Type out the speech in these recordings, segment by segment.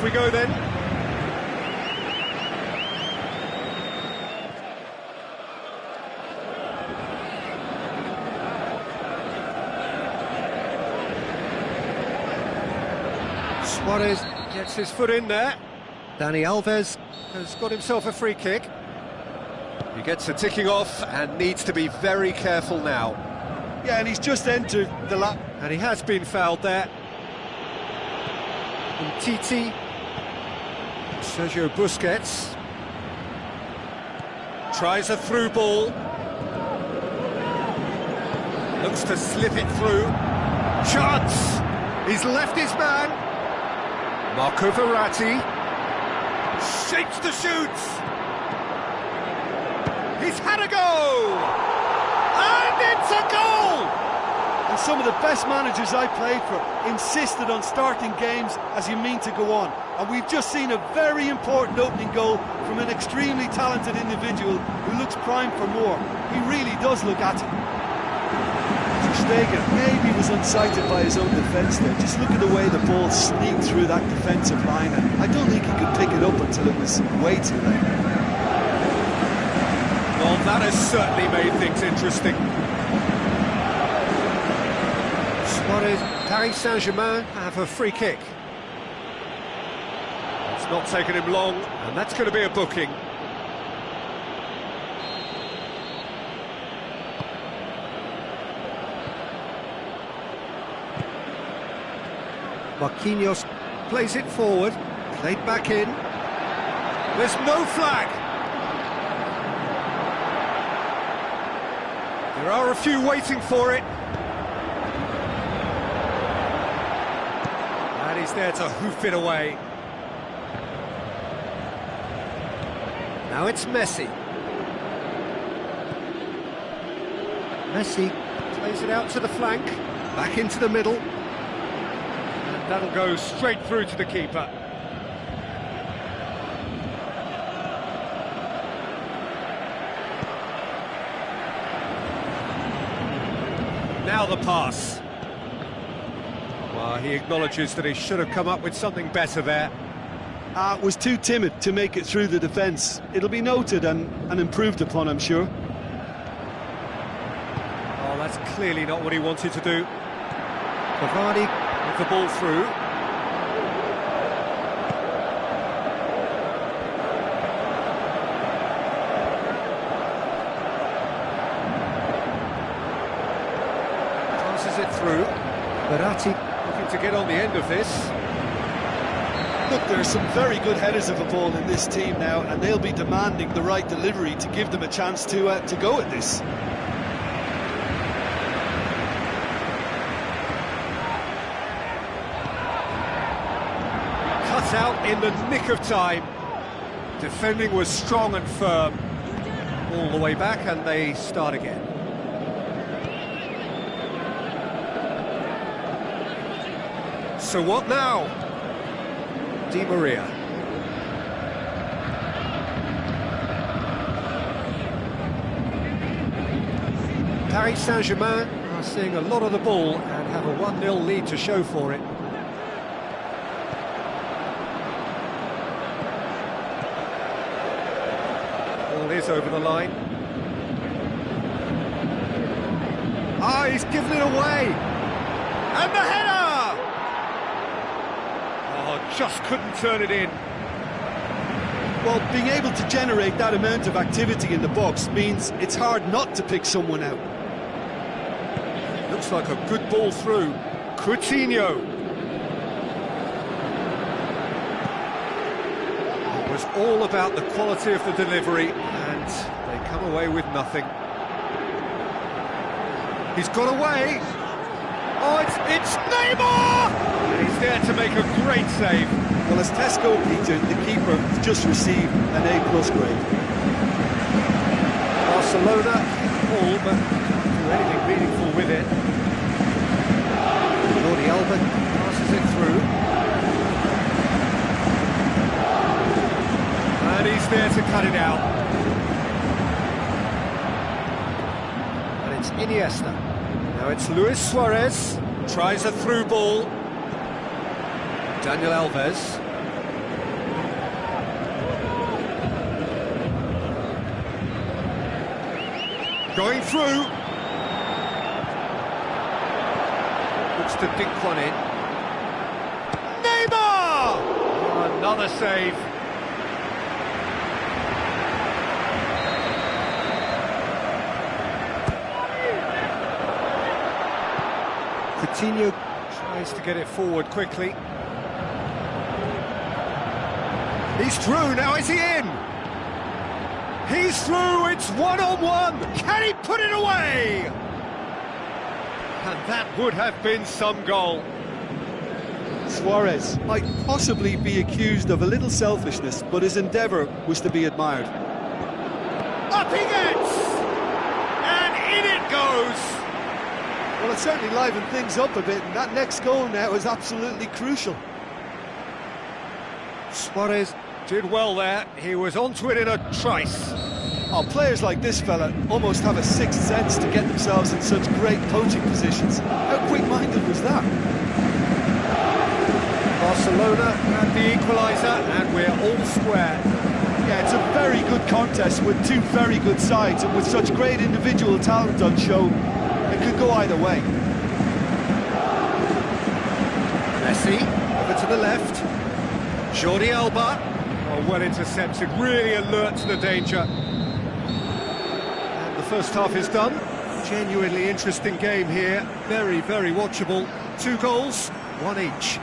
we go then. Suarez gets his foot in there. Dani Alves has got himself a free kick. He gets a ticking off and needs to be very careful now. Yeah, and he's just entered the lap. And he has been fouled there. Titi, Sergio Busquets tries a through ball, looks to slip it through. Chance! He's left his man. Marco Verratti shapes the shoot. He's had a go, and it's a goal. And some of the best managers I played for insisted on starting games as you mean to go on. And we've just seen a very important opening goal from an extremely talented individual who looks primed for more. He really does look at it. Ter Stegen maybe was unsighted by his own defence there. Just look at the way the ball sneaked through that defensive line. And I don't think he could pick it up until it was way too late. Well, that has certainly made things interesting. Suarez, Paris Saint-Germain have a free kick. It's not taken him long, and that's going to be a booking. Marquinhos plays it forward, played back in. There's no flag. There are a few waiting for it. And he's there to hoof it away. Now it's Messi. Messi plays it out to the flank, back into the middle. And that'll go straight through to the keeper. Now the pass. Well, he acknowledges that he should have come up with something better there. Was too timid to make it through the defence. It'll be noted and improved upon, I'm sure. Oh, that's clearly not what he wanted to do. Cavani with the ball through. Passes it through. Verratti looking to get on the end of this. Look, there are some very good headers of a ball in this team now, and they'll be demanding the right delivery to give them a chance to go at this. Cut out in the nick of time. Defending was strong and firm. All the way back, and they start again. So what now? Di Maria. Paris Saint-Germain are seeing a lot of the ball and have a 1-0 lead to show for it. Ball is over the line. Ah, he's given it away! And the header! Just couldn't turn it in. Well, being able to generate that amount of activity in the box means it's hard not to pick someone out. Looks like a good ball through. Coutinho. It was all about the quality of the delivery, and they come away with nothing. He's got away. Oh, it's Neymar! And he's there to make a great save. Well, as Tesco, Peter, the keeper has just received an A+ grade. Barcelona all but can't do anything meaningful with it. Jordi Alba passes it through. And he's there to cut it out. And it's Iniesta. Now it's Luis Suarez, tries a through ball. Daniel Alves. Going through. Looks to dink one in. Neymar! Oh, another save. Coutinho tries to get it forward quickly. He's through, now is he in? He's through, it's one-on-one! Can he put it away? And that would have been some goal. Suarez might possibly be accused of a little selfishness, but his endeavour was to be admired. Up he gets! And in it goes! Well, it certainly livened things up a bit, and that next goal now is absolutely crucial. Suarez did well there. He was onto it in a trice. Oh, players like this fella almost have a sixth sense to get themselves in such great poaching positions. How quick-minded was that? Barcelona had the equaliser, and we're all square. Yeah, it's a very good contest with two very good sides, and with such great individual talent on show, it could go either way. Messi, over to the left. Jordi Alba, oh, well intercepted, really alert to the danger. And the first half is done. Genuinely interesting game here. Very, very watchable. 2 goals, 1 each.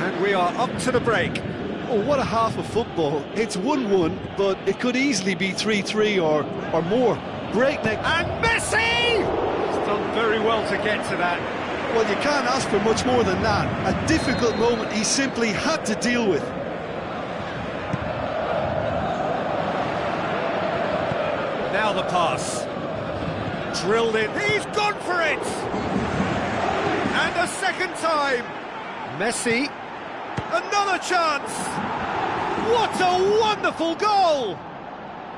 And we are up to the break. Oh, what a half of football. It's 1-1, but it could easily be 3-3 or more. Breakneck. And Messi! He's done very well to get to that. Well, you can't ask for much more than that. A difficult moment he simply had to deal with. Now the pass. Drilled in. He's gone for it! And a second time. Messi. Another chance! What a wonderful goal!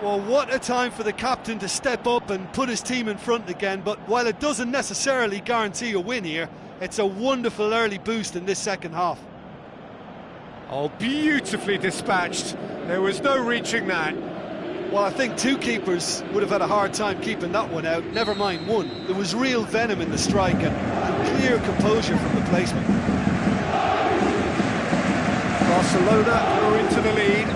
Well, what a time for the captain to step up and put his team in front again, but while it doesn't necessarily guarantee a win here, it's a wonderful early boost in this second half. Oh, beautifully dispatched. There was no reaching that. Well, I think 2 keepers would have had a hard time keeping that one out, never mind 1. There was real venom in the strike and clear composure from the placement. Barcelona are into the lead.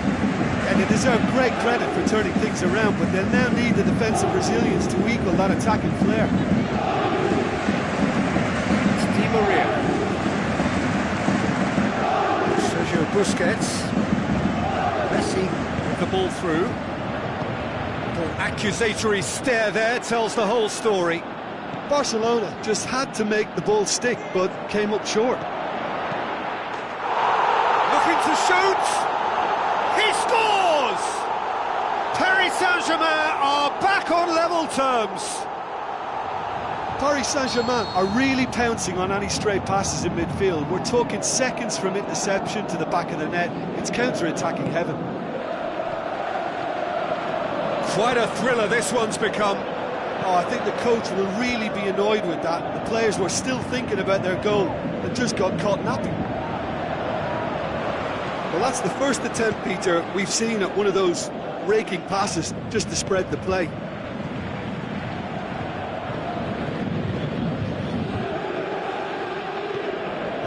And they deserve great credit for turning things around, but they'll now need the defensive resilience to equal that attacking flair. It's Di Maria. Sergio Busquets. Messi with the ball through. Little accusatory stare there tells the whole story. Barcelona just had to make the ball stick, but came up short. Looking to shoot. He scores! Paris Saint-Germain are back on level terms. Paris Saint-Germain are really pouncing on any stray passes in midfield. We're talking seconds from interception to the back of the net. It's counter-attacking heaven. Quite a thriller this one's become. Oh, I think the coach will really be annoyed with that. The players were still thinking about their goal and just got caught napping. Well, that's the first attempt, Peter, we've seen at one of those raking passes just to spread the play.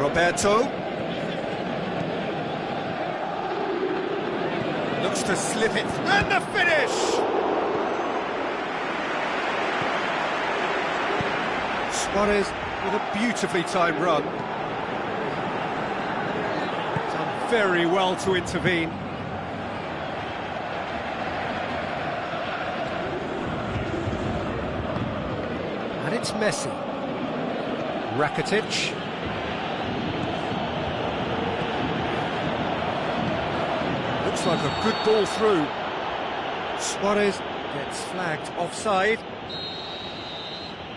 Roberto. Looks to slip it. And the finish! Suarez with a beautifully timed run. Very well to intervene. And it's Messi. Rakitic. Looks like a good ball through. Suarez gets flagged offside.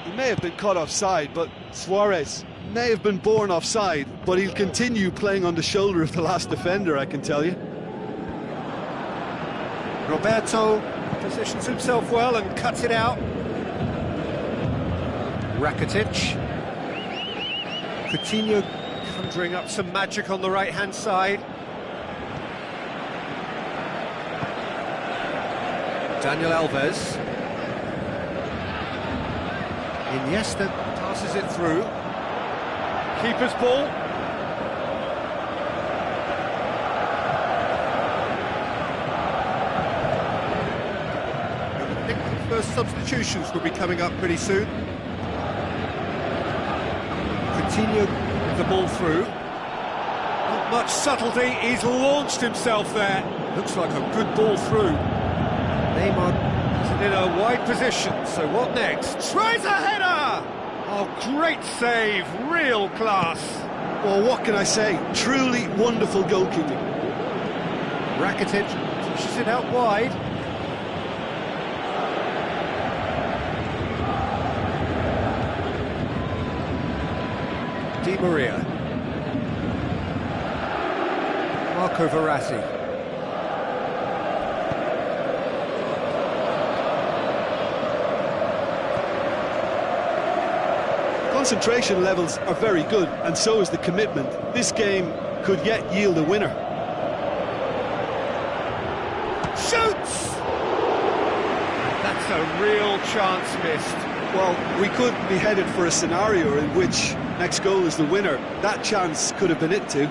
He may have been caught offside, but Suarez may have been born offside, but he'll continue playing on the shoulder of the last defender, I can tell you. Roberto positions himself well and cuts it out. Rakitic. Coutinho conjuring up some magic on the right-hand side. Daniel Alves. Iniesta passes it through. Keeper's ball. I think the first substitutions will be coming up pretty soon. Coutinho with the ball through. Not much subtlety, he's launched himself there. Looks like a good ball through. Neymar is in a wide position, so what next? Tries a header! Oh, great save, real class. Well, what can I say? Truly wonderful goalkeeping. Rakitic pushes it out wide. Di Maria. Marco Verratti. Concentration levels are very good, and so is the commitment. This game could yet yield a winner. Shoots! That's a real chance missed. Well, we could be headed for a scenario in which next goal is the winner. That chance could have been it too.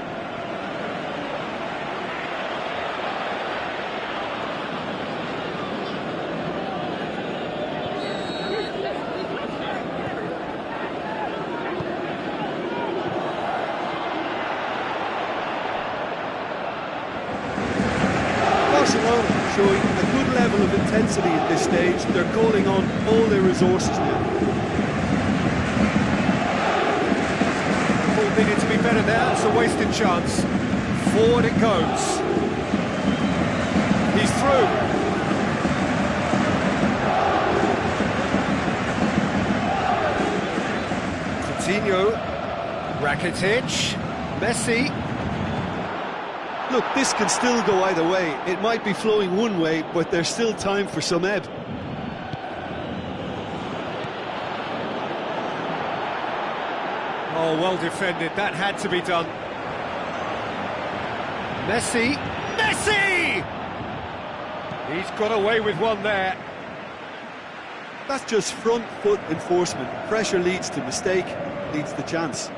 Barcelona showing a good level of intensity at this stage. They're calling on all their resources now. Ball needed to be better there, it's a wasted chance. Forward it goes. He's through. Coutinho, Rakitic, Messi. Look, this can still go either way. It might be flowing one way, but there's still time for some ebb. Oh, well defended, that had to be done. Messi, Messi! He's got away with one there. That's just front foot enforcement. Pressure leads to mistake, leads to chance.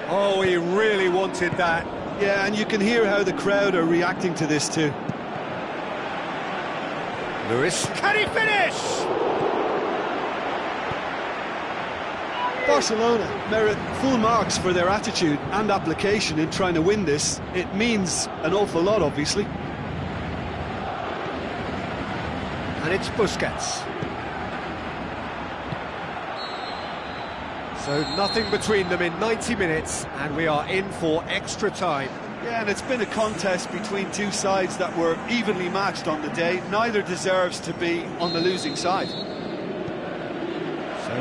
Oh, he really wanted that. Yeah, and you can hear how the crowd are reacting to this too. Lewis, can he finish? Barcelona merit full marks for their attitude and application in trying to win this. It means an awful lot, obviously. And it's Busquets. So nothing between them in 90 minutes, and we are in for extra time. Yeah, and it's been a contest between two sides that were evenly matched on the day. Neither deserves to be on the losing side. So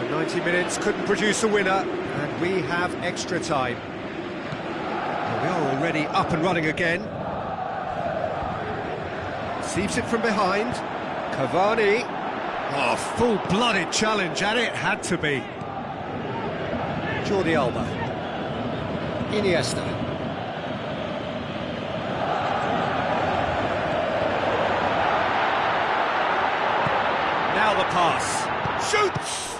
90 minutes couldn't produce a winner, and we have extra time. And we are already up and running again. Receives it from behind. Cavani. Oh, full-blooded challenge, and it had to be. Jordi Alba. Iniesta. Now the pass. Shoots!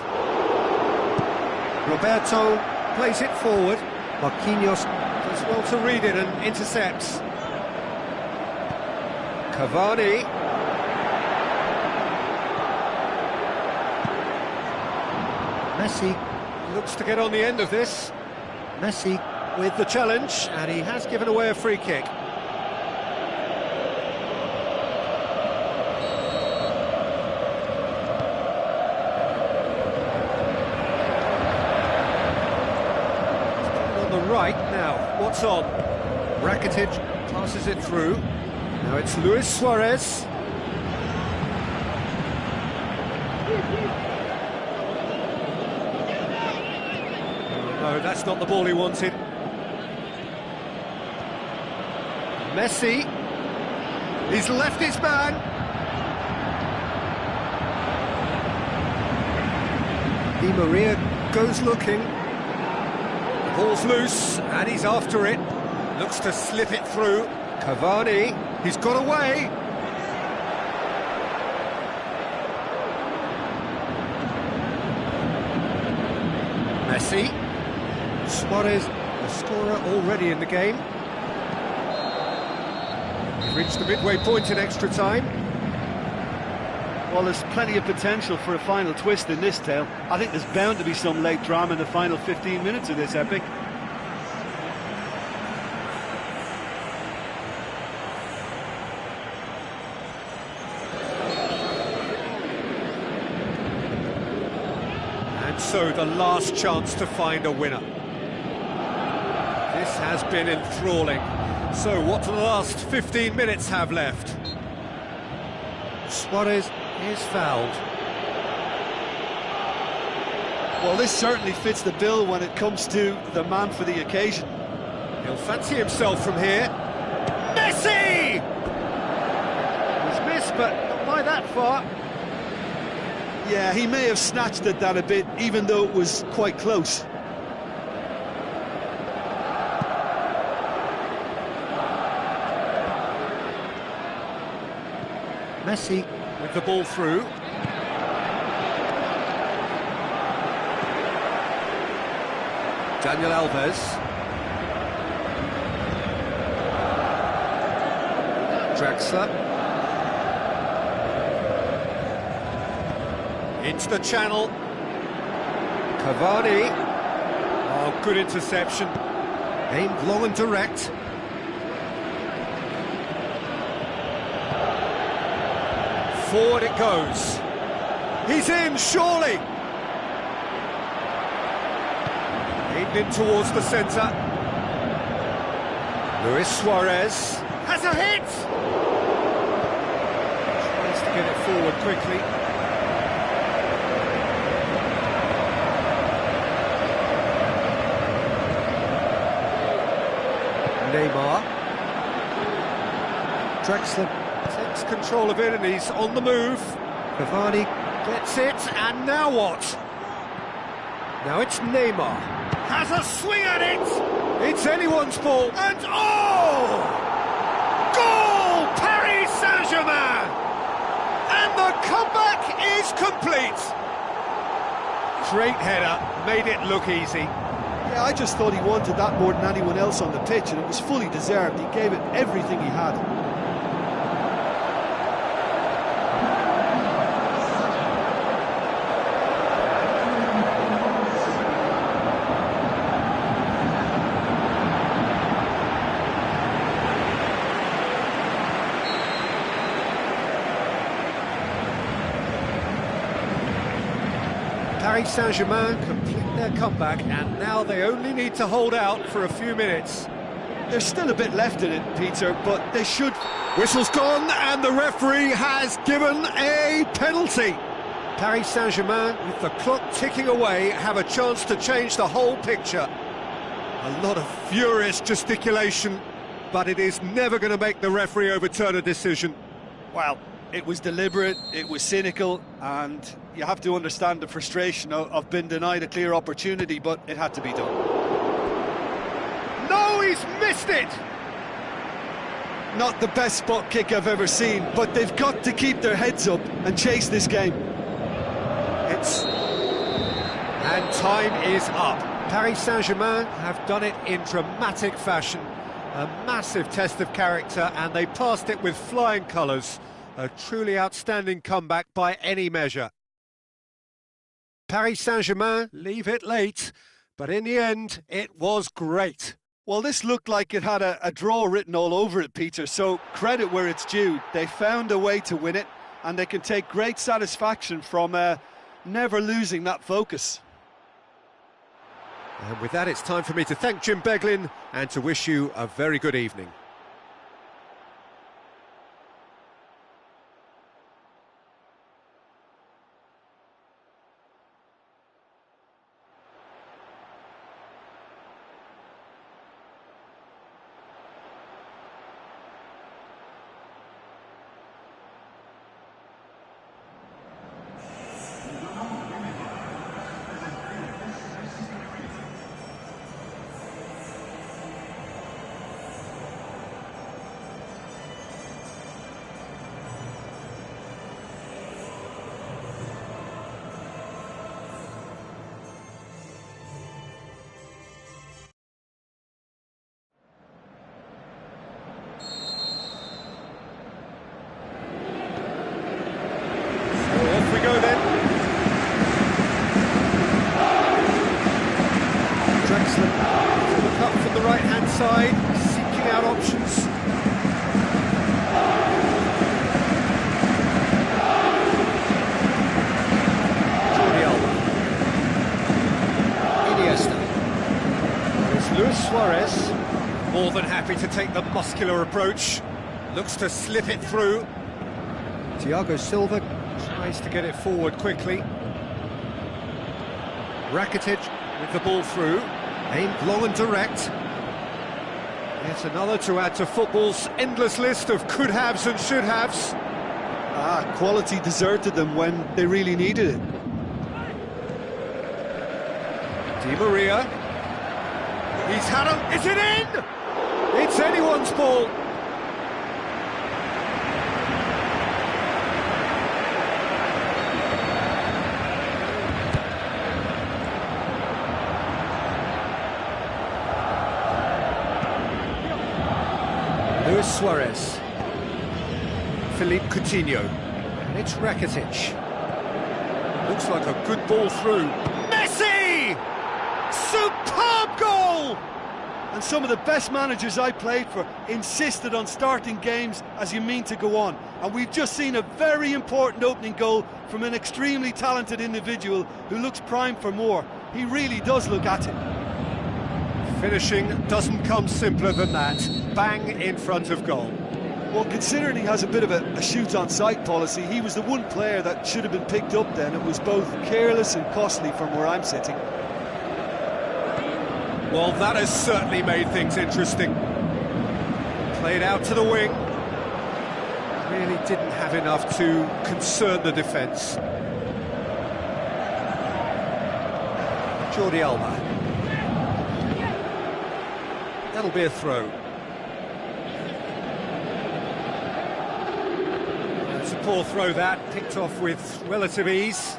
Roberto plays it forward. Marquinhos does well to read it and intercepts. Cavani. Messi looks to get on the end of this. Messi with the challenge, and he has given away a free kick. On the right now, what's on? Rakitic passes it through. Now it's Luis Suarez. No, that's not the ball he wanted. Messi. He's left his man. Di Maria goes looking. The ball's loose, and he's after it. Looks to slip it through. Cavani. He's got away. Messi. Suarez, the scorer already in the game. We've reached the midway point in extra time. Well, there's plenty of potential for a final twist in this tale. I think there's bound to be some late drama in the final 15 minutes of this epic. And so the last chance to find a winner. This has been enthralling. So what do the last 15 minutes have left? Suarez is fouled. Well, this certainly fits the bill when it comes to the man for the occasion. He'll fancy himself from here. Messi! He's missed, but not by that far. Yeah, he may have snatched at that a bit, even though it was quite close. Messi with the ball through. Daniel Alves. Draxler. Into the channel. Cavani. Oh, good interception. Aimed long and direct. Forward it goes. He's in, surely. Aimed in towards the centre. Luis Suarez has a hit. Tries to get it forward quickly. Neymar. Draxler takes control of it and he's on the move. Cavani gets it, and now what? Now it's Neymar. Has a swing at it! It's anyone's ball, and oh! Goal! Paris Saint-Germain! And the comeback is complete! Great header, made it look easy. Yeah, I just thought he wanted that more than anyone else on the pitch, and it was fully deserved. He gave it everything he had. Paris Saint-Germain complete their comeback, and now they only need to hold out for a few minutes. There's still a bit left in it, Peter, but they should... Whistle's gone, and the referee has given a penalty. Paris Saint-Germain, with the clock ticking away, have a chance to change the whole picture. A lot of furious gesticulation, but it is never going to make the referee overturn a decision. Well, it was deliberate, it was cynical, and you have to understand the frustration of being denied a clear opportunity, but it had to be done. No, he's missed it! Not the best spot kick I've ever seen, but they've got to keep their heads up and chase this game. And time is up. Paris Saint-Germain have done it in dramatic fashion. A massive test of character, and they passed it with flying colours. A truly outstanding comeback by any measure. Paris Saint-Germain leave it late, but in the end, it was great. Well, this looked like it had a draw written all over it, Peter, so credit where it's due. They found a way to win it, and they can take great satisfaction from never losing that focus. And with that, it's time for me to thank Jim Beglin and to wish you a very good evening. side, seeking out options. Jordi Alba. Iniesta. It's Luis Suarez. More than happy to take the muscular approach. Looks to slip it through. Thiago Silva tries to get it forward quickly. Rakitic with the ball through. Aimed long and direct. Yet another to add to football's endless list of could-haves and should-haves. Quality deserted them when they really needed it. Di Maria. He's had him. Is it in? It's anyone's ball. Luis Suarez. Philippe Coutinho. And it's Rakitic. Looks like a good ball through. Messi! Superb goal! And some of the best managers I played for insisted on starting games as you mean to go on. And we've just seen a very important opening goal from an extremely talented individual who looks primed for more. He really does look at it. Finishing doesn't come simpler than that. Bang in front of goal. Well, considering he has a bit of a shoot-on-sight policy, he was the one player that should have been picked up then. It was both careless and costly from where I'm sitting. Well, that has certainly made things interesting. Played out to the wing. Really didn't have enough to concern the defence. Jordi Alba. That'll be a throw. It's a poor throw that, picked off with relative ease.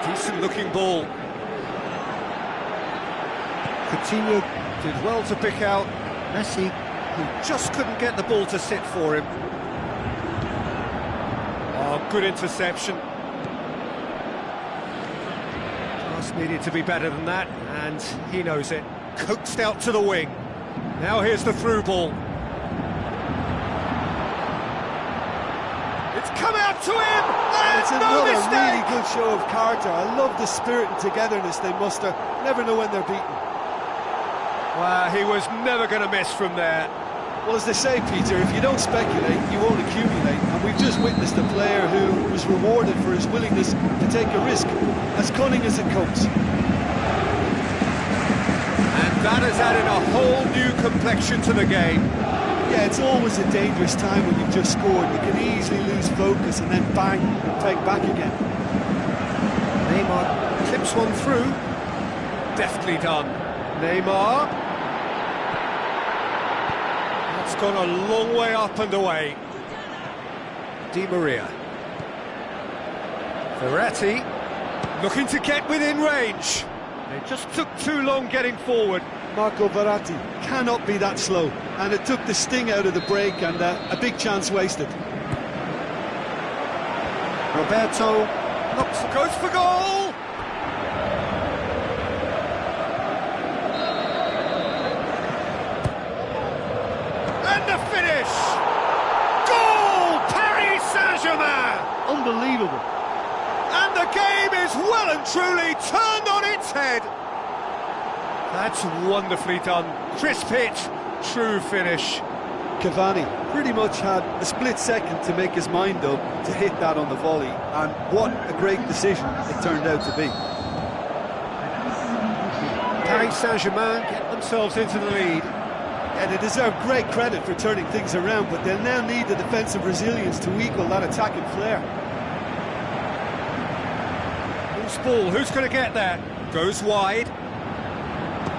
Decent looking ball. Coutinho did well to pick out Messi, who just couldn't get the ball to sit for him. Oh, good interception. Pass needed to be better than that, and he knows it. Coaxed out to the wing. Now here's the through ball. It's come out to him! It's another really good show of character. I love the spirit and togetherness they muster. Never know when they're beaten. Well, he was never going to miss from there. Well, as they say, Peter, if you don't speculate, you won't accumulate. And we've just witnessed a player who was rewarded for his willingness to take a risk, as cunning as it comes. And that has added a whole new complexion to the game. Yeah, it's always a dangerous time when you've just scored. You can easily lose focus and then bang, and peg back again. Neymar clips one through. Deftly done. Neymar. That's gone a long way up and away. Di Maria. Verratti looking to get within range. It just took too long getting forward. Marco Verratti cannot be that slow, and it took the sting out of the break and a big chance wasted. Roberto goes for goal! And the finish! Goal! Paris Saint-Germain! Unbelievable. And the game is well and truly turned on its head. That's wonderfully done. Crisp hit, true finish. Cavani pretty much had a split second to make his mind up to hit that on the volley, and what a great decision it turned out to be. Paris Saint-Germain get themselves into the lead. Yeah, they deserve great credit for turning things around, but they'll now need the defensive resilience to equal that attacking flair. Loose ball, who's going to get that? Goes wide.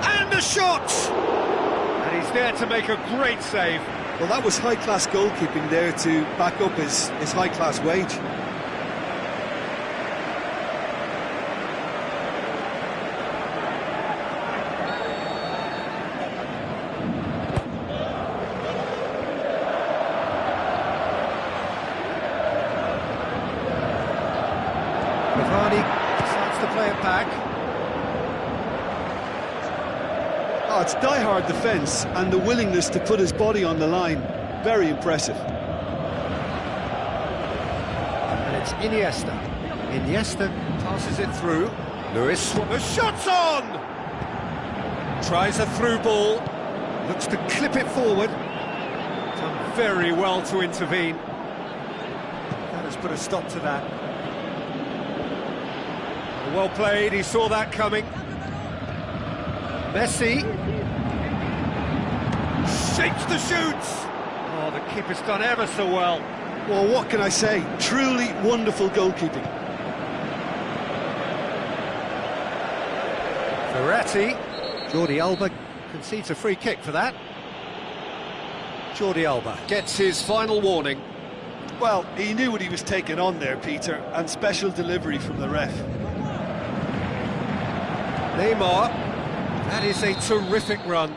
And a shot! And he's there to make a great save. Well, that was high-class goalkeeping there to back up his high-class wage. Cavani decides to play play it back. Oh, it's die-hard defence and the willingness to put his body on the line. Very impressive. And it's Iniesta. Iniesta passes it through. Lewis, the shot's on! Tries a through ball. Looks to clip it forward. Done very well to intervene. That has put a stop to that. Well played, he saw that coming. Messi shapes the shoots. Oh, the keeper's done ever so well. Well, what can I say? Truly wonderful goalkeeping. Verratti. Jordi Alba concedes a free kick for that. Jordi Alba gets his final warning. Well, he knew what he was taking on there, Peter, and special delivery from the ref. Neymar, that is a terrific run.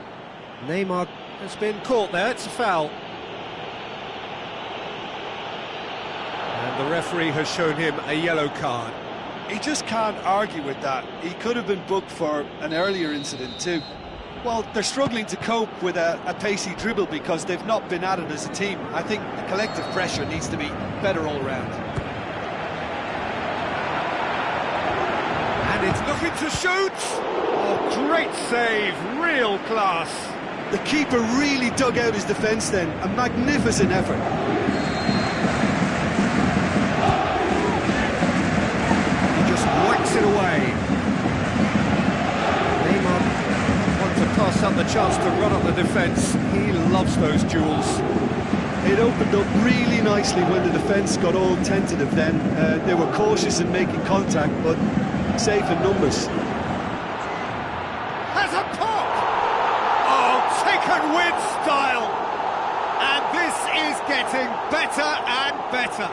Neymar has been caught there, it's a foul. And the referee has shown him a yellow card. He just can't argue with that. He could have been booked for an earlier incident too. Well, they're struggling to cope with a pacey dribble because they've not been at it as a team. I think the collective pressure needs to be better all round. And it's looking to shoot! Oh, great save, real class. The keeper really dug out his defence then, a magnificent effort. He just whacks it away. Neymar wants to pass up the chance to run up the defence. He loves those duels. It opened up really nicely when the defence got all tentative then. They were cautious in making contact, but safe in numbers. Has a pop! Oh, taken with style! And this is getting better and better.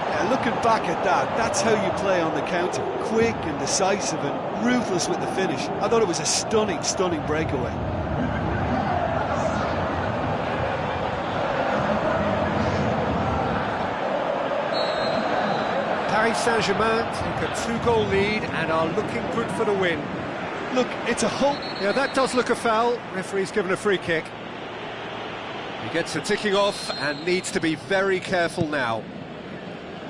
Yeah, looking back at that, that's how you play on the counter. Quick and decisive and ruthless with the finish. I thought it was a stunning, stunning breakaway. Paris Saint-Germain take a 2-goal lead and are looking good for the win. Look, it's a hope. Yeah, that does look a foul. Referee's given a free kick. He gets a ticking off and needs to be very careful now.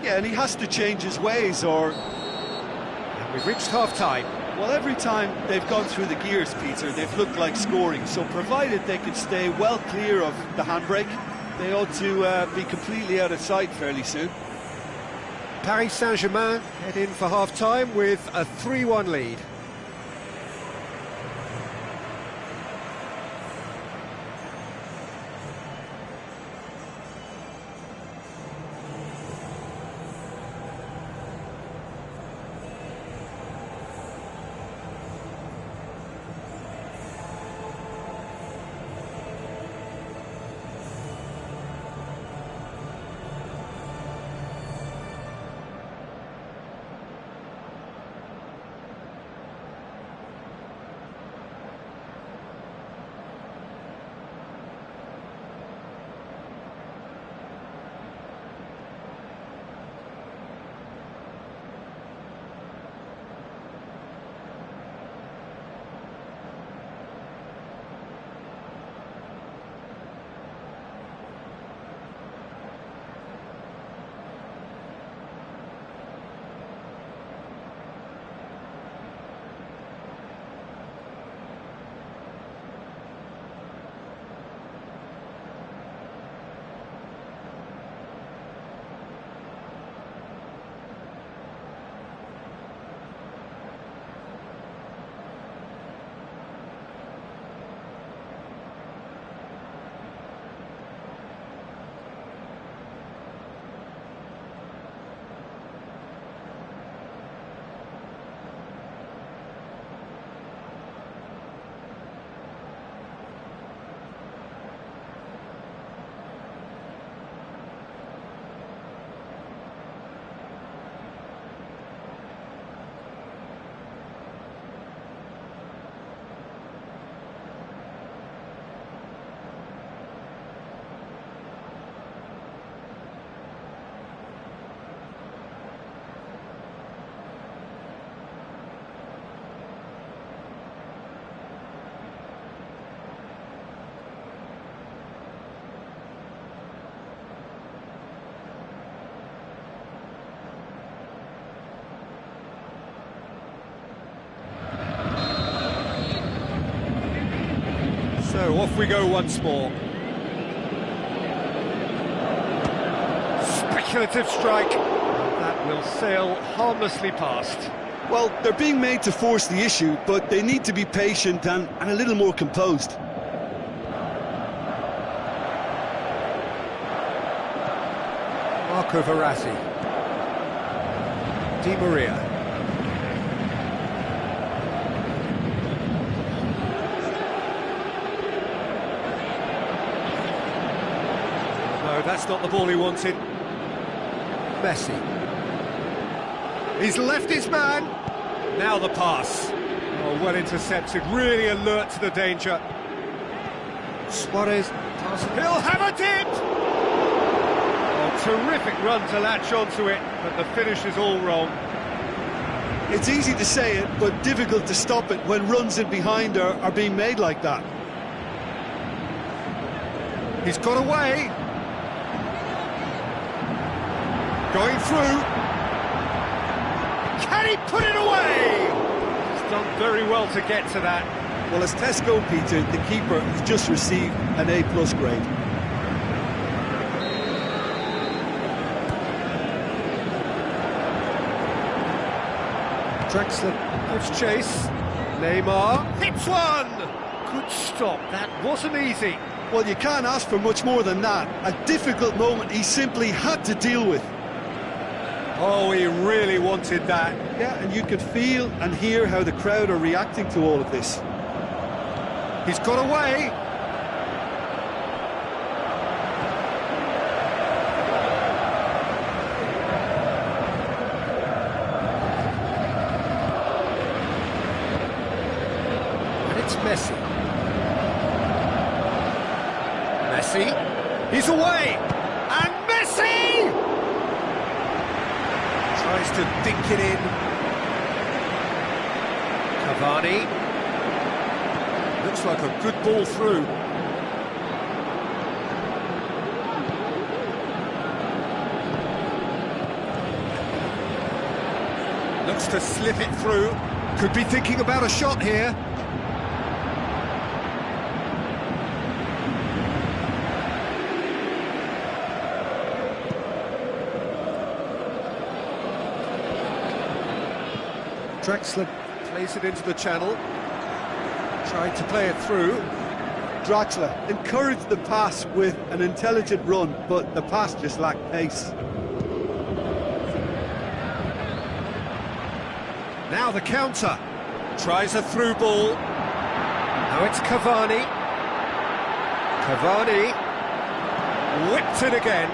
Yeah, and he has to change his ways or... And we've reached half-time. Well, every time they've gone through the gears, Peter, they've looked like scoring. So provided they can stay well clear of the handbrake, they ought to be completely out of sight fairly soon. Paris Saint-Germain head in for half-time with a 3-1 lead. off we go once more. Speculative strike. That will sail harmlessly past. Well, they're being made to force the issue, but they need to be patient and a little more composed. Marco Verratti. Di Maria. No, that's not the ball he wanted. Messi. He's left his man. Now the pass. Oh, well intercepted, really alert to the danger. Suarez. He'll have a tip! Oh, terrific run to latch onto it, but the finish is all wrong. It's easy to say it, but difficult to stop it when runs in behind are being made like that. He's got away. Going through. Can he put it away? He's done very well to get to that. Well, as tests go, Peter, the keeper has just received an A+ grade. Draxler gives chase. Neymar hits one. Good stop. That wasn't easy. Well, you can't ask for much more than that. A difficult moment he simply had to deal with. Oh, he really wanted that. Yeah, and you could feel and hear how the crowd are reacting to all of this. He's got away. And it's Messi. Messi. He's away. And Messi! Tries to dink it in. Cavani. Looks like a good ball through. Looks to slip it through. Could be thinking about a shot here. Draxler plays it into the channel. Tried to play it through. Draxler encouraged the pass with an intelligent run, but the pass just lacked pace. Now the counter. Tries a through ball. Now it's Cavani. Cavani. Whipped it again.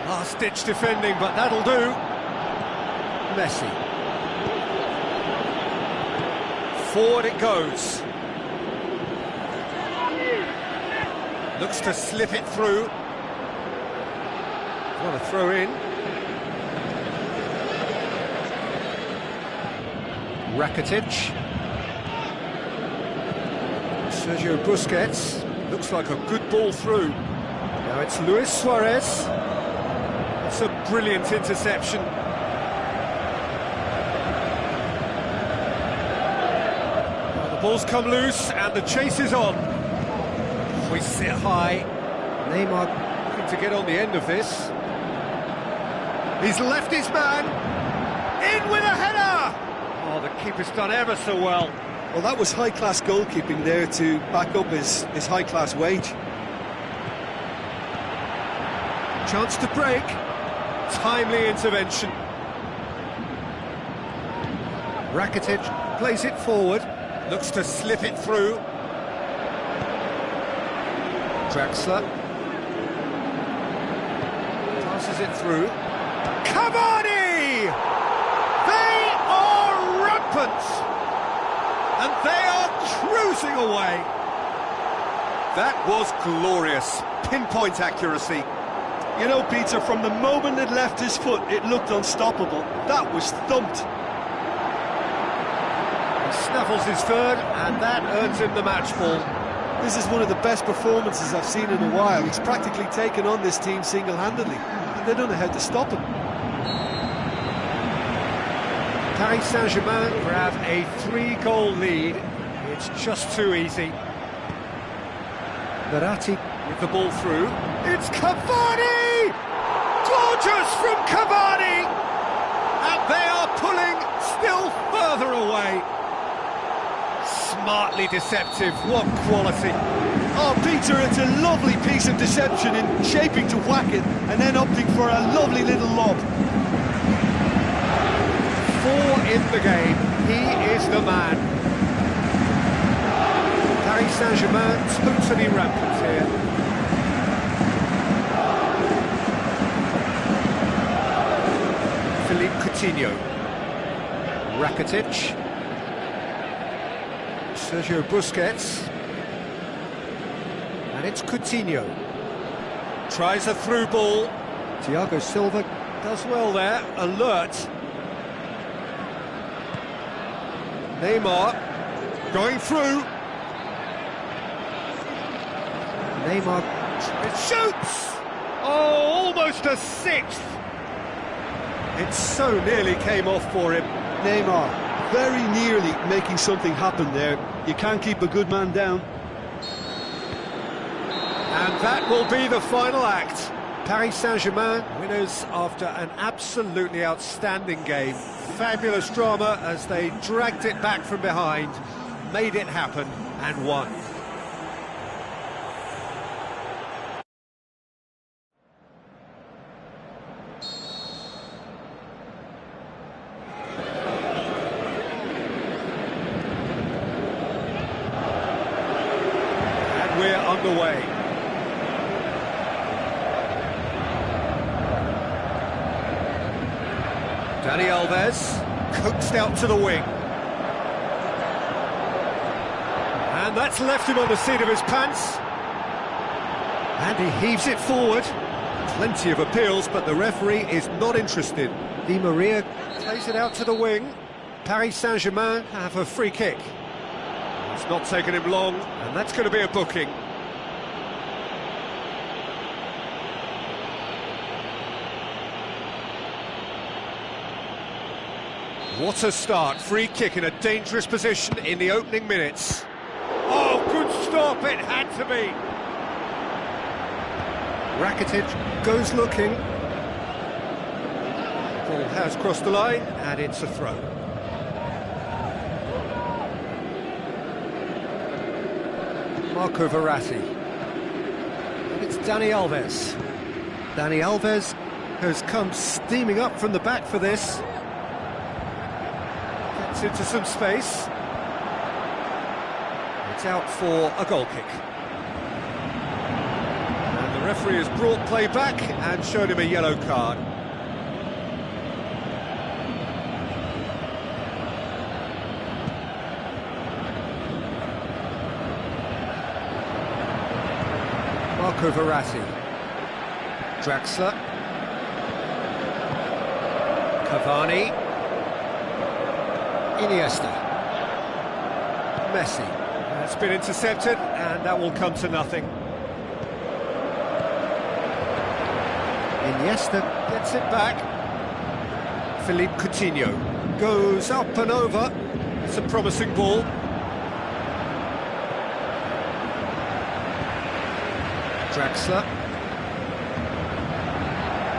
Last-ditch defending, but that'll do. Messi. Forward it goes. Looks to slip it through. What a throw in. Rakitic. Sergio Busquets. Looks like a good ball through. Now it's Luis Suarez. That's a brilliant interception. Ball's come loose and the chase is on. Hoists it high. Neymar looking to get on the end of this. He's left his man. In with a header! Oh, the keeper's done ever so well. Well, that was high-class goalkeeping there to back up his high-class wage. Chance to break. Timely intervention. Rakitic plays it forward. Looks to slip it through. Draxler. Passes it through. Cavani! They are rampant! And they are cruising away. That was glorious. Pinpoint accuracy. You know, Peter, from the moment it left his foot, it looked unstoppable. That was thumped. Snaffles his third, and that earns him the match ball. This is one of the best performances I've seen in a while. He's practically taken on this team single-handedly, and they don't know how to stop him. Paris Saint-Germain grab a 3-goal lead. It's just too easy. Verratti with the ball through. It's Cavani! Gorgeous from Cavani! And they are pulling still further away. Smartly deceptive, what quality. Oh, Peter, it's a lovely piece of deception in shaping to whack it and then opting for a lovely little lob. 4 in the game, he is the man. Paris Saint-Germain totally rampant here. Philippe Coutinho. Rakitic. Sergio Busquets. And it's Coutinho. Tries a through ball. Thiago Silva does well there, alert. Neymar going through. Neymar shoots! Oh, almost a 6th! It so nearly came off for him. Neymar very nearly making something happen there. You can't keep a good man down. And that will be the final act. Paris Saint-Germain winners after an absolutely outstanding game. Fabulous drama as they dragged it back from behind, made it happen and won. And we're underway. Dani Alves, coaxed out to the wing. And that's left him on the seat of his pants. And he heaves it forward. Plenty of appeals, but the referee is not interested. Di Maria plays it out to the wing. Paris Saint-Germain have a free kick. It's not taken him long, and that's going to be a booking. What a start, free kick in a dangerous position in the opening minutes. Oh, good stop, it had to be. Rakitic goes looking. Ball has crossed the line, and it's a throw. Marco Verratti. And it's Dani Alves. Dani Alves has come steaming up from the back for this. Into some space. It's out for a goal kick. And the referee has brought play back and showed him a yellow card. Marco Verratti. Draxler. Cavani. Iniesta. Messi. That's been intercepted, and that will come to nothing. Iniesta gets it back. Philippe Coutinho goes up and over. It's a promising ball. Draxler.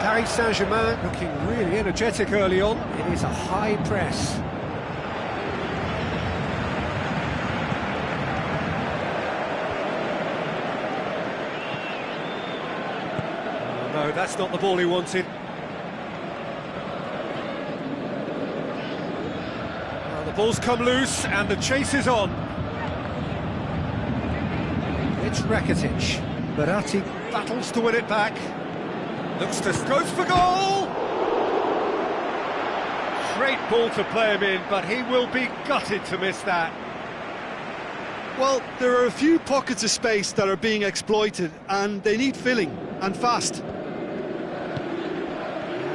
Paris Saint-Germain looking really energetic early on. It is a high press. No, that's not the ball he wanted. Well, the ball's come loose and the chase is on. It's Rakitic. Verratti battles to win it back. Looks to goes for goal! Great ball to play him in, but he will be gutted to miss that. Well, there are a few pockets of space that are being exploited, and they need filling, and fast.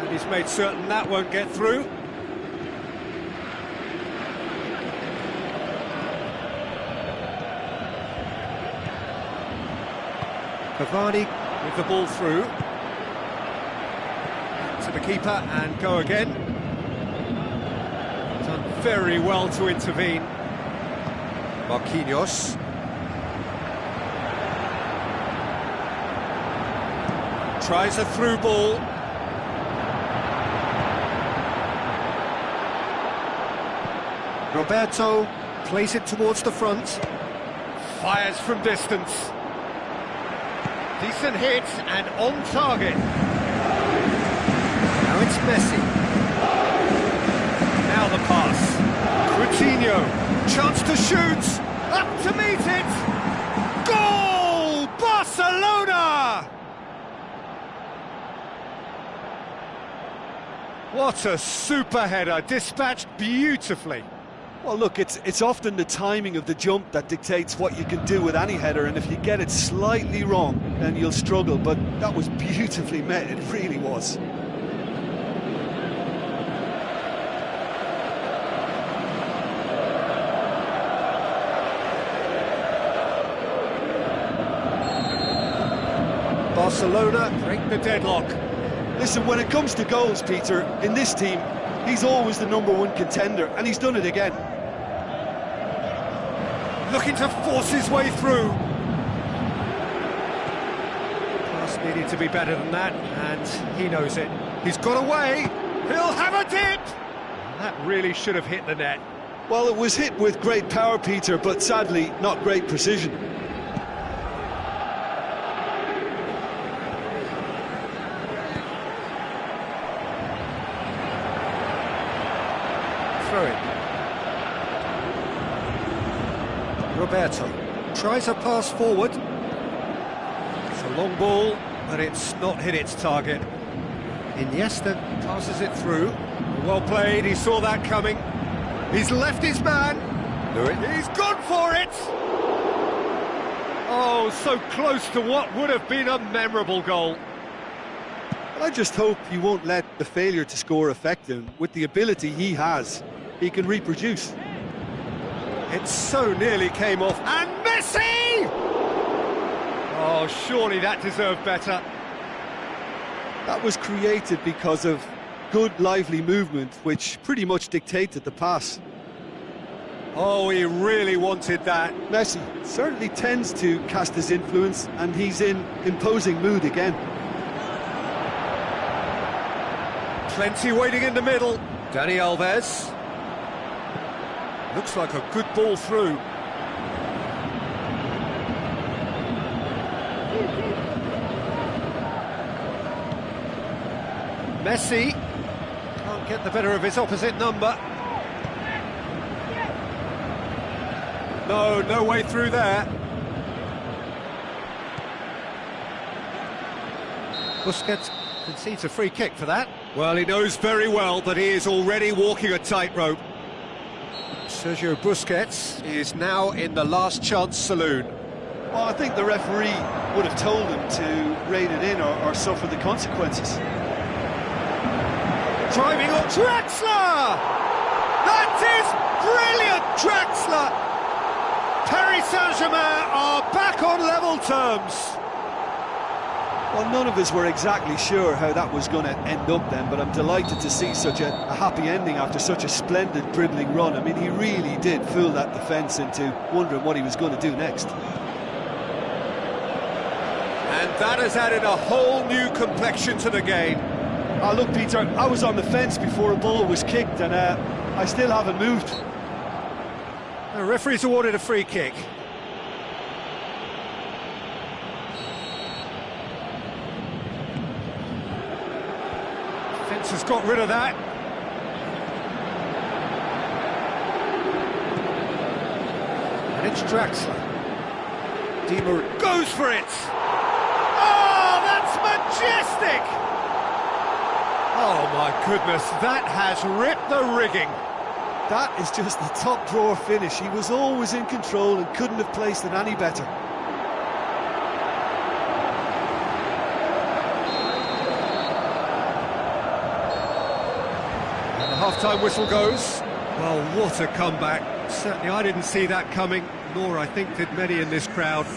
And he's made certain that won't get through. Cavani with the ball through. To the keeper and go again. Done very well to intervene. Marquinhos. Tries a through ball. Roberto plays it towards the front. Fires from distance. Decent hit and on target. Now it's Messi. Now the pass. Coutinho. Chance to shoot. Up to meet it. Goal! Barcelona! What a super header, dispatched beautifully. Well, look, it's often the timing of the jump that dictates what you can do with any header, and if you get it slightly wrong, then you'll struggle, but that was beautifully met, it really was. Barcelona break the deadlock. Listen, when it comes to goals, Peter, in this team, he's always the #1 contender, and he's done it again. Looking to force his way through. Pass needed to be better than that, and he knows it. He's got away. He'll have a dip. That really should have hit the net. Well, it was hit with great power, Peter, but sadly, not great precision. Throw it. Roberto tries a pass forward. It's a long ball, but it's not hit its target. Iniesta passes it through. Well played, he saw that coming. He's left his man. He's gone for it! Oh, so close to what would have been a memorable goal. I just hope he won't let the failure to score affect him. With the ability he has, he can reproduce. It so nearly came off. And Messi! Oh, surely that deserved better. That was created because of good, lively movement, which pretty much dictated the pass. Oh, he really wanted that. Messi certainly tends to cast his influence, and he's in imposing mood again. Plenty waiting in the middle. Dani Alves. Looks like a good ball through. Messi can't get the better of his opposite number. No way through there. Busquets concedes a free kick for that. Well, he knows very well that he is already walking a tightrope. Sergio Busquets is now in the last chance saloon. Well, I think the referee would have told him to rein it in or suffer the consequences. Driving on Draxler! That is brilliant, Draxler! Paris Saint-Germain are back on level terms. Well, none of us were exactly sure how that was going to end up then, but I'm delighted to see such a happy ending after such a splendid dribbling run. I mean, he really did fool that defence into wondering what he was going to do next. And that has added a whole new complexion to the game. Oh, look, Peter, I was on the fence before a ball was kicked, and I still haven't moved. The referee's awarded a free kick. Fence has got rid of that. And it's Draxler. Di Maria goes for it! Oh, that's majestic! Oh my goodness, that has ripped the rigging. That is just the top drawer finish. He was always in control and couldn't have placed it any better. And the half-time whistle goes. Well, what a comeback. Certainly I didn't see that coming, nor I think did many in this crowd.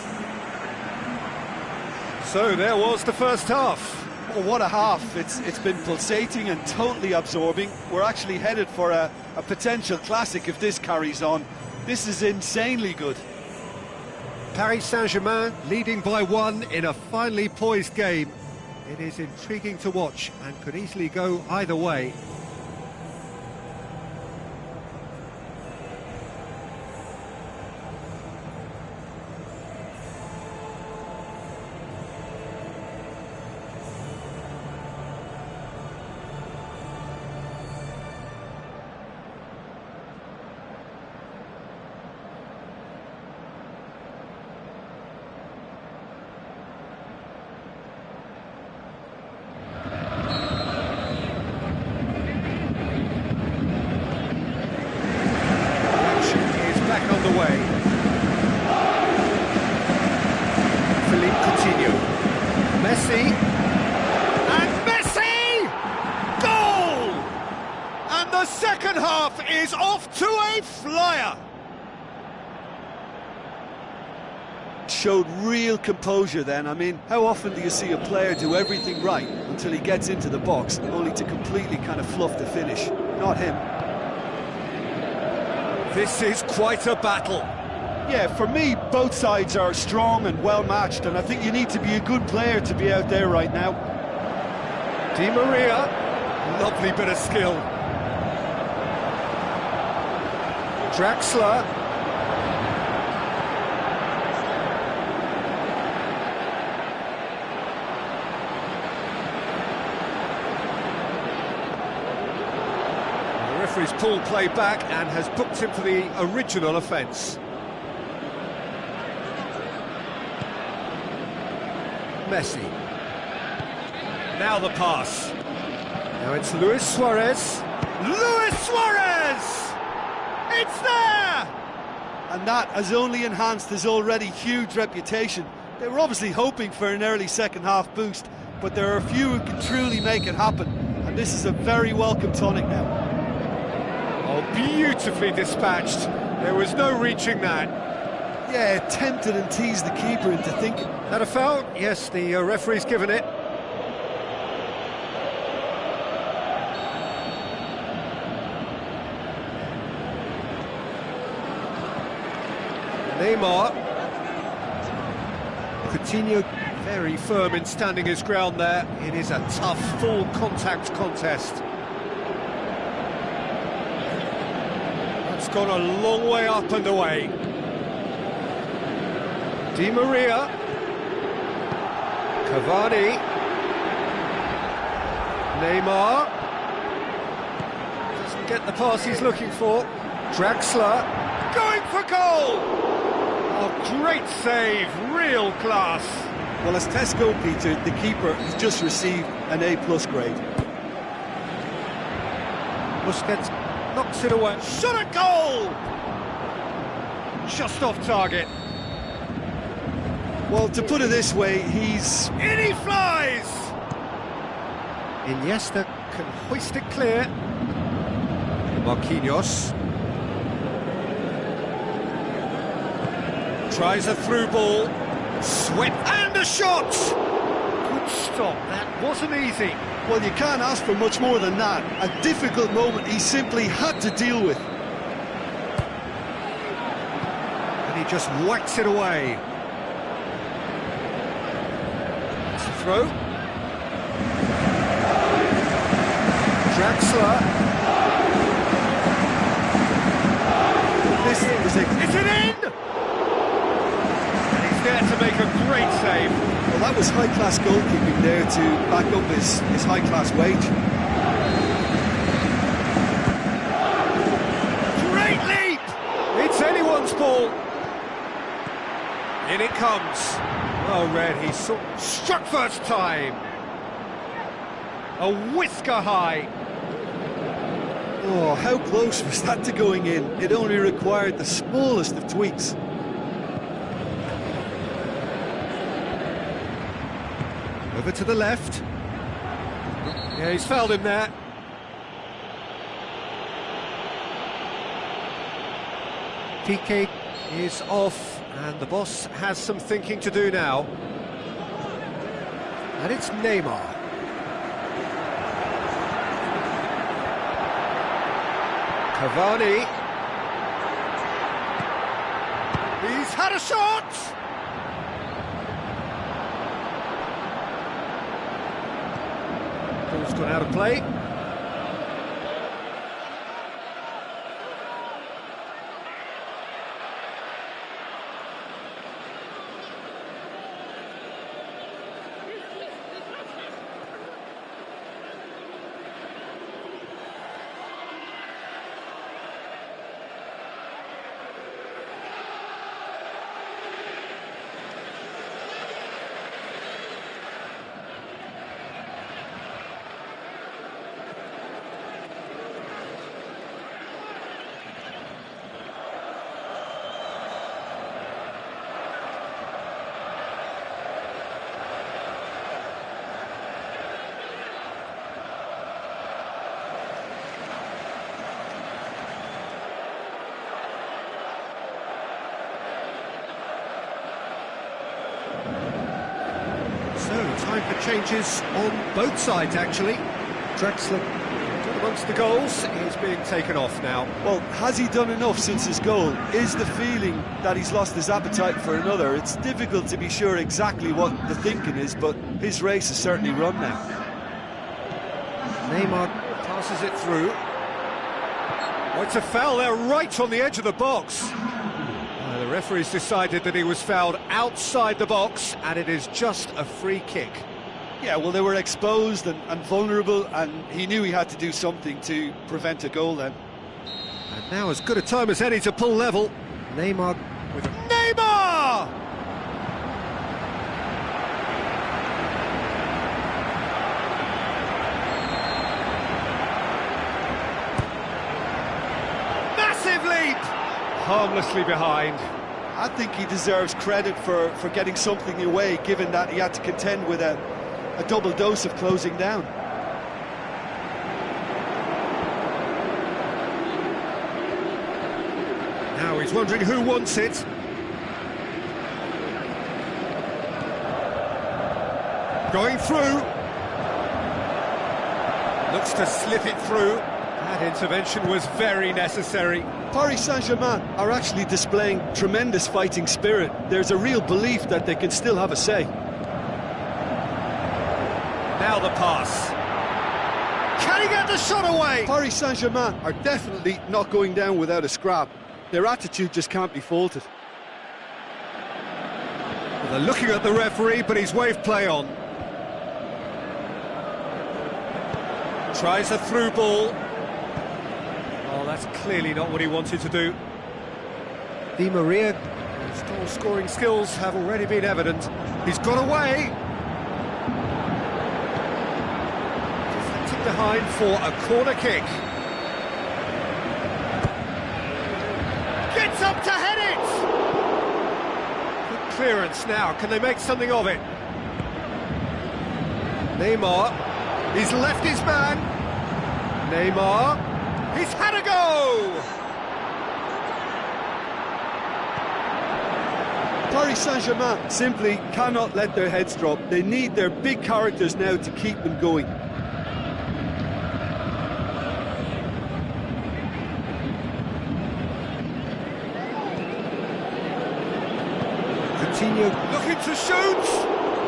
So there was the first half. Oh, what a half. It's been pulsating and totally absorbing. We're actually headed for a potential classic if this carries on. This is insanely good. Paris Saint-Germain leading by 1 in a finely poised game. It is intriguing to watch and could easily go either way. And Messi! Goal! And the second half is off to a flyer. Showed real composure then. I mean, how often do you see a player do everything right until he gets into the box, only to completely kind of fluff the finish? Not him. This is quite a battle. Yeah, for me, both sides are strong and well-matched, and I think you need to be a good player to be out there right now. Di Maria, lovely bit of skill. Draxler. The referee's pulled play back and has booked him for the original offence. Messi. Now the pass. Now it's Luis Suarez. Luis Suarez! It's there! And that has only enhanced his already huge reputation. They were obviously hoping for an early second-half boost, but there are a few who can truly make it happen, and this is a very welcome tonic now. Oh, beautifully dispatched. There was no reaching that. Yeah, tempted and teased the keeper into thinking. That a foul? Yes, the referee's given it. Neymar. Coutinho very firm in standing his ground there. It is a tough, full contact contest. That's gone a long way up and away. Di Maria. Cavani. Neymar. Doesn't get the pass he's looking for. Draxler. Going for goal! Oh, great save, real class. Well, as tests go, Peter, the keeper has just received an A+ grade. Busquets knocks it away. Shot at goal! Just off target. Well, to put it this way, he's... In he flies! Iniesta can hoist it clear. Marquinhos. Tries a through ball. Swept and a shot! Good stop, that wasn't easy. Well, you can't ask for much more than that. A difficult moment he simply had to deal with. And he just whacks it away. It's a throw. Draxler. This is a... Is it in? And he's there to make a great save. Well, that was high-class goalkeeping there to back up his high-class wage. Great leap! It's anyone's ball. In it comes. Well read, he struck first time. A whisker high. Oh, how close was that to going in? It only required the smallest of tweaks. Over to the left. Yeah, he's fouled him there. PK is off, and the boss has some thinking to do now. And it's Neymar. Cavani. He's had a shot! gone out of play. Time for changes on both sides, actually. Drexler amongst the goals. He's being taken off now. Well, has he done enough since his goal? Is the feeling that he's lost his appetite for another? It's difficult to be sure exactly what the thinking is, but his race is certainly run now. Neymar passes it through. Oh, it's a foul there right on the edge of the box. The referee's decided that he was fouled outside the box, and it is just a free kick. Yeah, well, they were exposed and vulnerable, and he knew he had to do something to prevent a goal then. And now as good a time as any to pull level. Neymar with Neymar! Massive leap! Harmlessly behind. I think he deserves credit for getting something away, given that he had to contend with a double dose of closing down. Now he's wondering who wants it. Going through. Looks to slip it through. That intervention was very necessary. Paris Saint-Germain are actually displaying tremendous fighting spirit. There's a real belief that they can still have a say. Now the pass. Can he get the shot away? Paris Saint-Germain are definitely not going down without a scrap. Their attitude just can't be faulted. Well, they're looking at the referee, but he's waved play on. Tries a through ball. Oh, that's clearly not what he wanted to do. Di Maria, his goal-scoring skills have already been evident. He's got away. Deflected behind for a corner kick. Gets up to head it! Good clearance now. Can they make something of it? Neymar. He's left his man. Neymar. He's had a go! Paris Saint-Germain simply cannot let their heads drop. They need their big characters now to keep them going. Coutinho looking to shoot!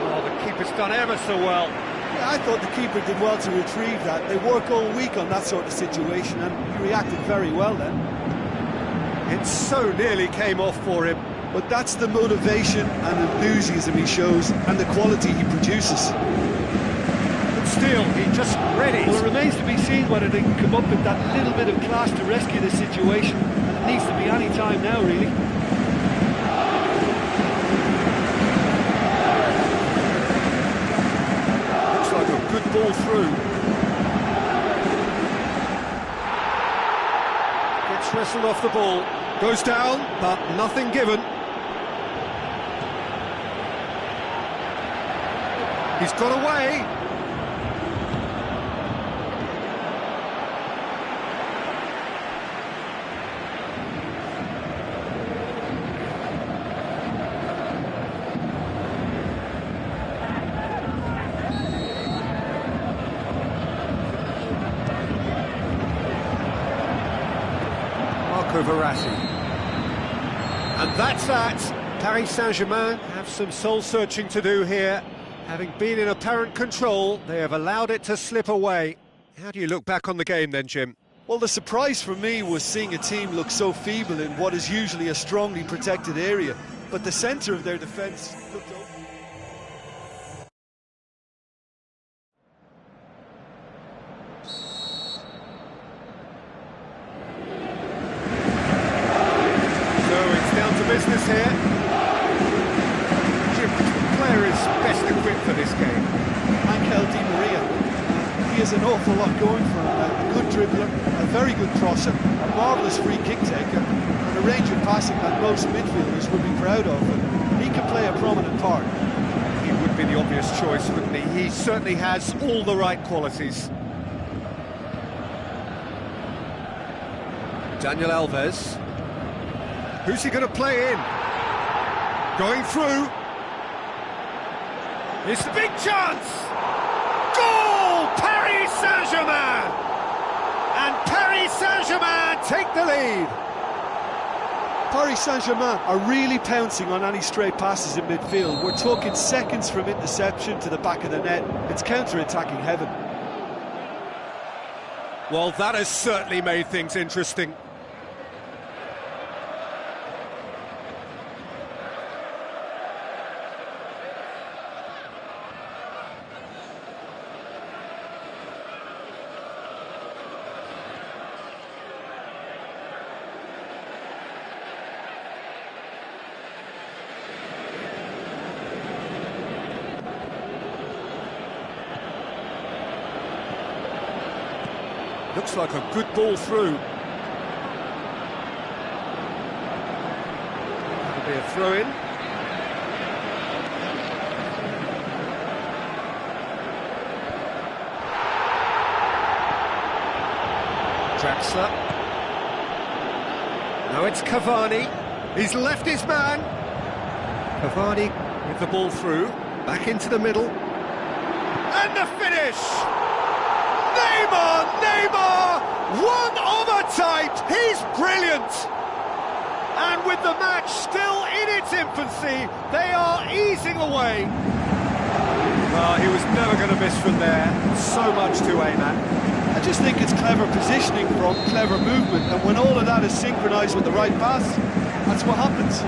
Oh, the keeper's done ever so well. Yeah, I thought the keeper did well to retrieve that. They work all week on that sort of situation, and he reacted very well then. It so nearly came off for him. But that's the motivation and enthusiasm he shows, and the quality he produces. But still, he just ready. Well, it remains to be seen whether they can come up with that little bit of class to rescue the situation, and it needs to be any time now, really. Like a good ball through. Gets wrestled off the ball. Goes down, but nothing given. He's got away. Verratti. And that's that. Paris Saint-Germain have some soul-searching to do here. Having been in apparent control, they have allowed it to slip away. How do you look back on the game then, Jim? Well, the surprise for me was seeing a team look so feeble in what is usually a strongly protected area, but the centre of their defence looked open. Business here. Jim, which player is best equipped for this game? Di Maria. He has an awful lot going for him. A good dribbler, a very good crosser, a marvellous free kick taker, and a range of passing that most midfielders would be proud of. And he can play a prominent part. He would be the obvious choice, wouldn't he? He certainly has all the right qualities. Daniel Alves. Who's he going to play in? Going through. It's the big chance! Goal! Paris Saint-Germain! And Paris Saint-Germain take the lead. Paris Saint-Germain are really pouncing on any stray passes in midfield. We're talking seconds from interception to the back of the net. It's counter-attacking heaven. Well, that has certainly made things interesting. Looks like a good ball through. That'll be a throw-in. Draxler. Now it's Cavani. He's left his man. Cavani with the ball through. Back into the middle. And the finish! Neymar, one of a type, he's brilliant! And with the match still in its infancy, they are easing away. Well, he was never going to miss from there, so much to aim at. I just think it's clever positioning from clever movement, and when all of that is synchronised with the right pass, that's what happens.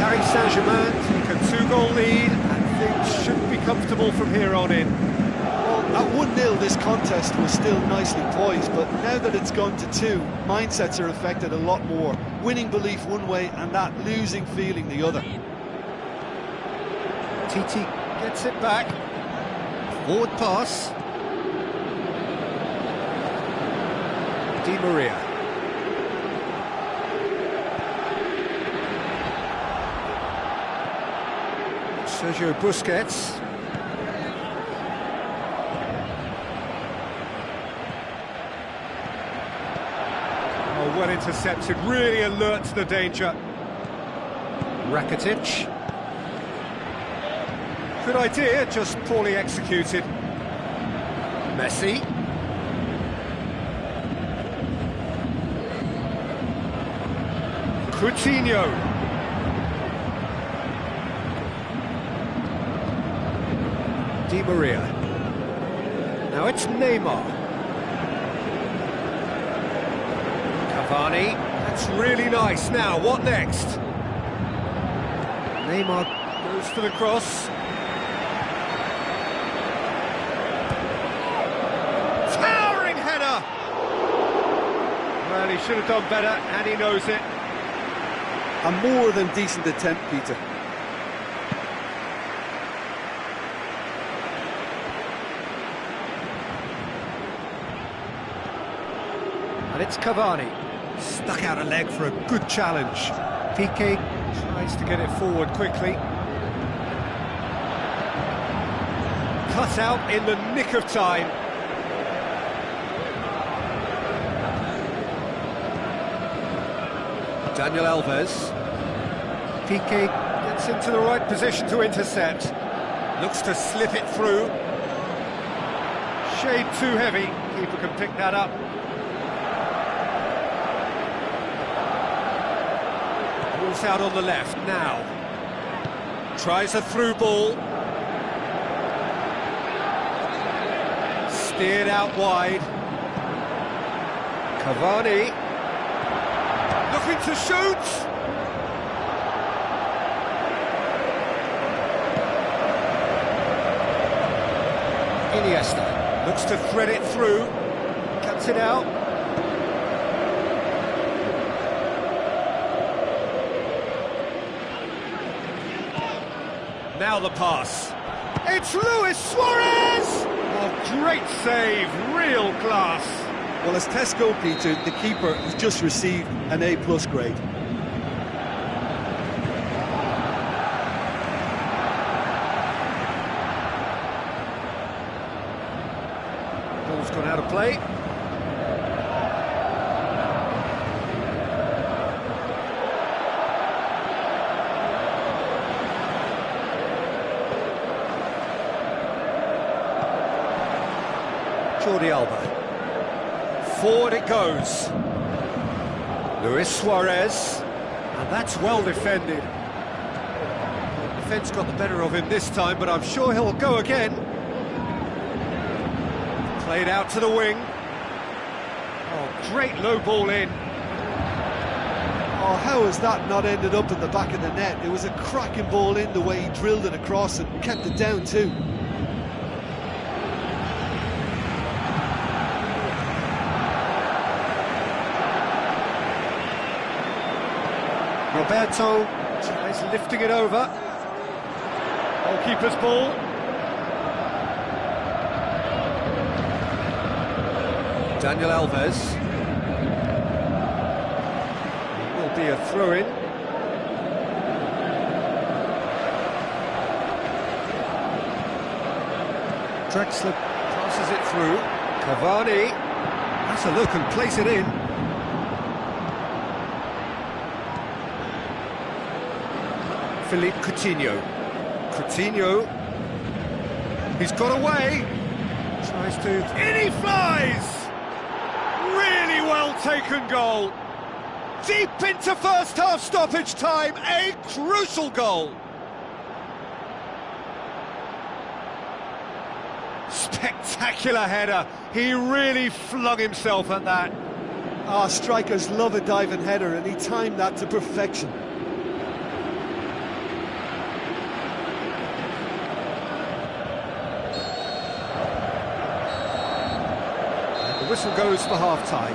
Paris Saint-Germain take a 2-goal lead, and things should be comfortable from here on in. At 1-0 this contest was still nicely poised, but now that it's gone to 2, mindsets are affected a lot more. Winning belief one way and that losing feeling the other. TT gets it back. Forward pass. Di Maria. Sergio Busquets. Well intercepted, really alert to the danger. Rakitic. Good idea, just poorly executed. Messi. Coutinho. Di Maria. Now it's Neymar. Cavani, that's really nice. Now, what next? Neymar goes for the cross. Towering header! Well, he should have done better, and he knows it. A more than decent attempt, Peter. And it's Cavani. Stuck out a leg for a good challenge. Piqué tries to get it forward quickly. Cut out in the nick of time. Daniel Alves. Piqué gets into the right position to intercept. Looks to slip it through. Shade too heavy. Keeper can pick that up. Out on the left now. Tries a through ball. Steered out wide. Cavani. Looking to shoot. Iniesta looks to thread it through. Cuts it out. Now the pass. It's Luis Suarez! Oh, great save, real class. Well, as test goalkeeper, the keeper has just received an A+ grade. Ball's gone out of play. Jordi Alba. Forward it goes. Luis Suarez. And that's well defended. The defence got the better of him this time, but I'm sure he'll go again. Played out to the wing. Oh, great low ball in. Oh, how has that not ended up in the back of the net? It was a cracking ball in the way he drilled it across and kept it down too. Roberto tries lifting it over. Goalkeeper's ball. Daniel Alves. It will be a throw-in. Drexler passes it through. Cavani. That's a look and place it in. Philippe Coutinho. Coutinho. He's got away. Tries to... In he flies! Really well taken goal. Deep into first half stoppage time. A crucial goal. Spectacular header. He really flung himself at that. Ah, strikers love a diving header, and he timed that to perfection. The whistle goes for half-time.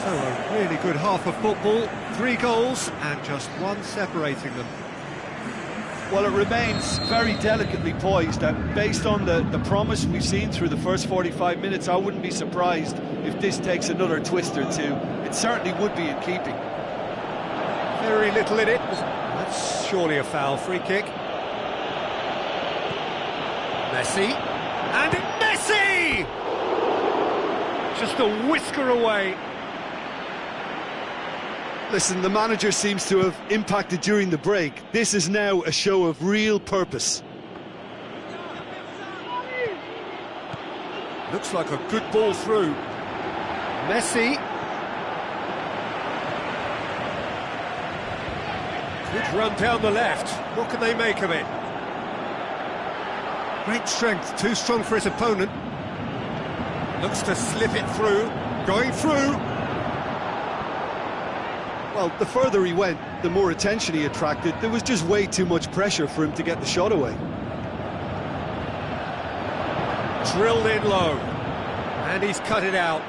So a really good half of football. 3 goals and just one separating them. Well, it remains very delicately poised, and based on the promise we've seen through the first 45 minutes, I wouldn't be surprised if this takes another twist or two. It certainly would be in keeping. Very little in it. That's surely a foul. Free kick. Messi. And Messi! Just a whisker away. Listen, the manager seems to have impacted during the break. This is now a show of real purpose. Looks like a good ball through. Messi. Good run down the left. What can they make of it? Great strength, too strong for his opponent. Looks to slip it through. Going through. Well, the further he went, the more attention he attracted. There was just way too much pressure for him to get the shot away. Drilled in low. And he's cut it out.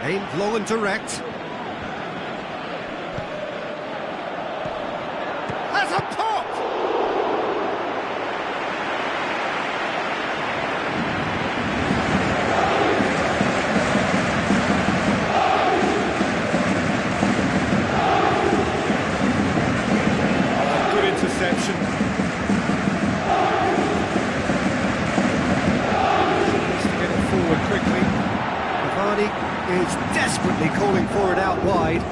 Aimed long and direct. Has a pop! Interception. Needs to get it forward quickly. Cavani is desperately calling for it out wide.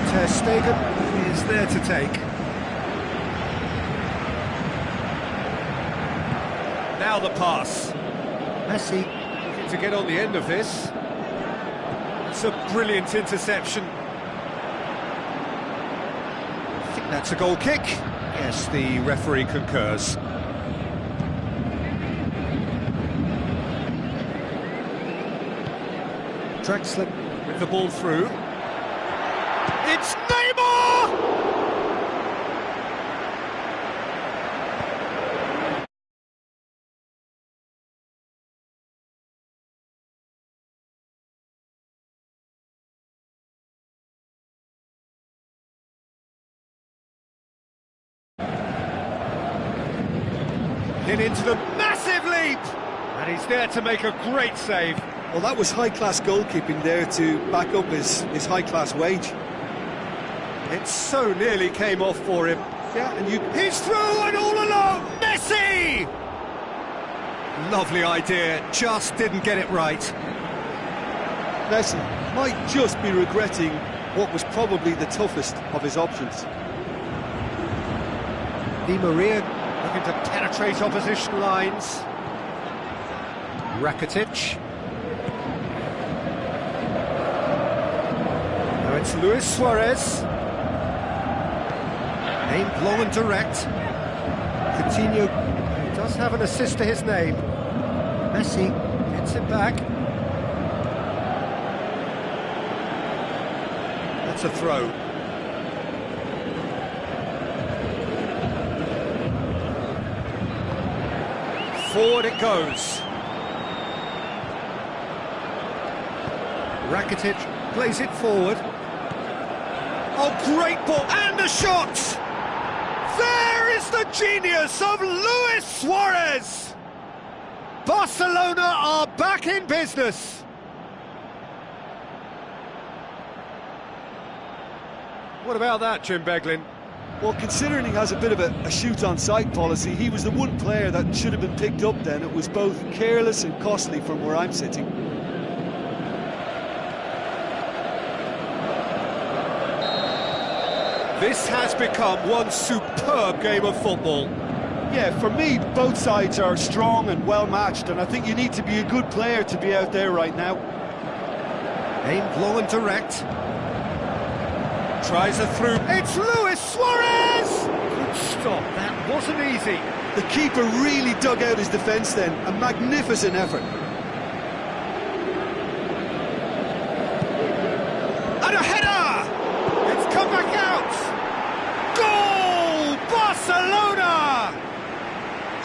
Ter Stegen is there to take. Now the pass. Messi looking to get on the end of this. It's a brilliant interception. That's a goal kick. Yes, the referee concurs. Drexler with the ball through. It's Neymar! In into the massive leap! And he's there to make a great save. Well, that was high-class goalkeeping there to back up his high-class wage. It so nearly came off for him. Yeah, and he's through and all alone! Messi! Lovely idea, just didn't get it right. Messi might just be regretting what was probably the toughest of his options. Di Maria looking to penetrate opposition lines. Rakitic. Now it's Luis Suarez. Aimed long and direct. Coutinho does have an assist to his name. Messi gets it back. That's a throw. Forward it goes. Rakitic plays it forward. Oh, great ball, and a shot! There is the genius of Luis Suarez! Barcelona are back in business. What about that, Jim Beglin? Well, considering he has a bit of a shoot-on-sight policy, he was the one player that should have been picked up then. It was both careless and costly from where I'm sitting. This has become one superb game of football. Yeah, for me, both sides are strong and well-matched, and I think you need to be a good player to be out there right now. Aimed low and direct. Tries a through. It's Luis Suarez! Good stop, that wasn't easy. The keeper really dug out his defence then. A magnificent effort. And a header! It's come back out! Goal! Barcelona!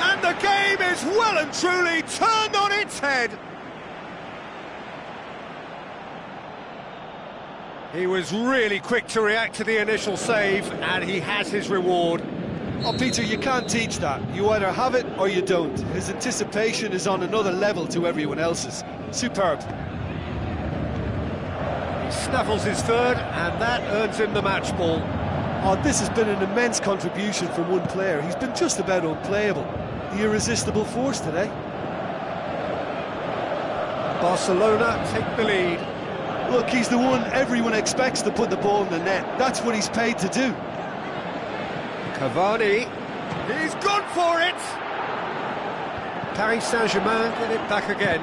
And the game is well and truly turned on its head. He was really quick to react to the initial save, and he has his reward. Oh, Peter, you can't teach that. You either have it or you don't. His anticipation is on another level to everyone else's. Superb. He snaffles his third, and that earns him the match ball. Oh, this has been an immense contribution from one player. He's been just about unplayable. The irresistible force today. Barcelona take the lead. Look, he's the one everyone expects to put the ball in the net. That's what he's paid to do. Cavani, he's gone for it! Paris Saint-Germain get it back again.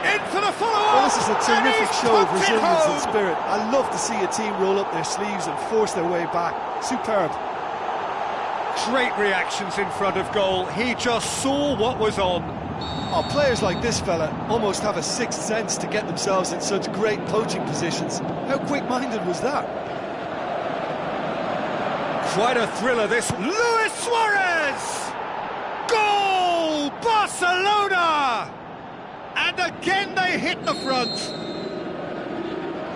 In for the follow-up! Well, this is a terrific show of resilience and spirit. I love to see a team roll up their sleeves and force their way back. Superb. Great reactions in front of goal. He just saw what was on. Oh, players like this fella almost have a sixth sense to get themselves in such great poaching positions. How quick-minded was that? Quite a thriller, this. Luis Suarez! Goal! Barcelona! And again they hit the front.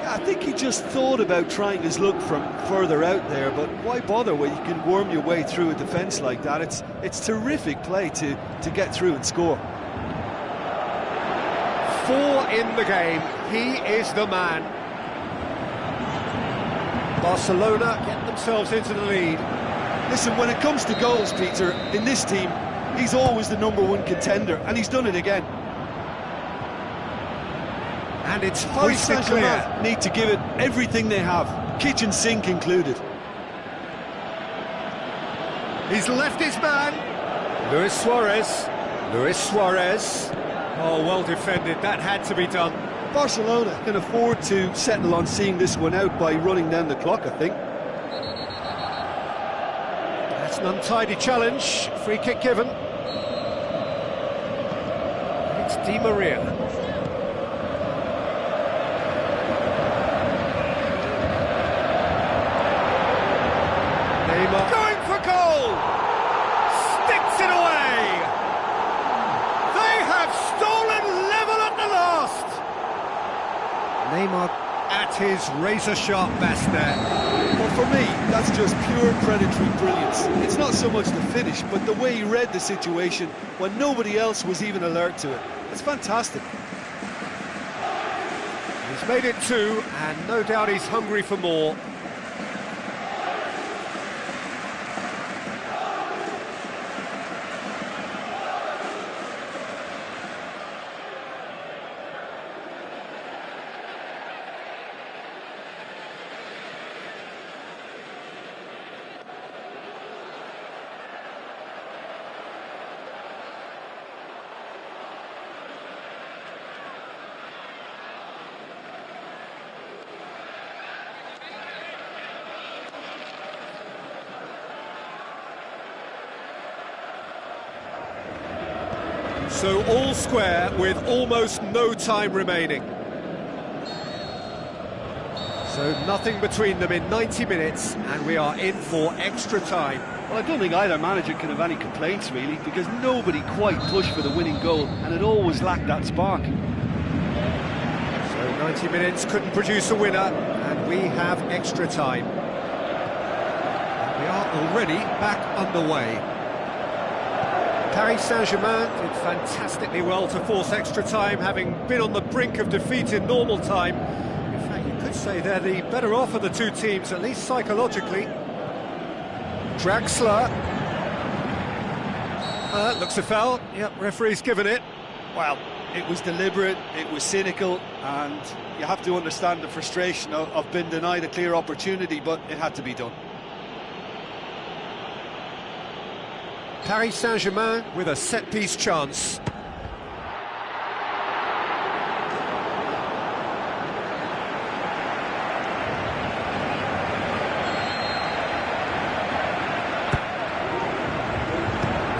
Yeah, I think he just thought about trying his luck from further out there, but why bother when you can worm your way through a defence like that? It's terrific play to get through and score. 4 in the game. He is the man. Barcelona get themselves into the lead. Listen, when it comes to goals, Peter, in this team, he's always the #1 contender, and he's done it again. And it's Paris hoisted clear. Saint-Germain need to give it everything they have, kitchen sink included. He's left his man. Luis Suarez. Luis Suarez. Oh, well defended. That had to be done. Barcelona can afford to settle on seeing this one out by running down the clock, I think. It's an untidy challenge, free kick given. It's Di Maria. Neymar going for goal! Sticks it away! They have stolen level at the last! Neymar at his razor-sharp best there. Well, for me, that's just pure predatory brilliance. It's not so much the finish, but the way he read the situation when nobody else was even alert to it. It's fantastic. He's made it 2, and no doubt he's hungry for more. So all square with almost no time remaining. So nothing between them in 90 minutes, and we are in for extra time. Well, I don't think either manager can have any complaints, really, because nobody quite pushed for the winning goal, and it always lacked that spark. So 90 minutes couldn't produce a winner, and we have extra time. We are already back underway. Paris Saint-Germain did fantastically well to force extra time, having been on the brink of defeat in normal time. In fact, you could say they're the better off of the two teams, at least psychologically. Draxler. Looks a foul. Yep, referee's given it. Well, it was deliberate, it was cynical, and you have to understand the frustration of being denied a clear opportunity, but it had to be done. Paris Saint-Germain with a set-piece chance.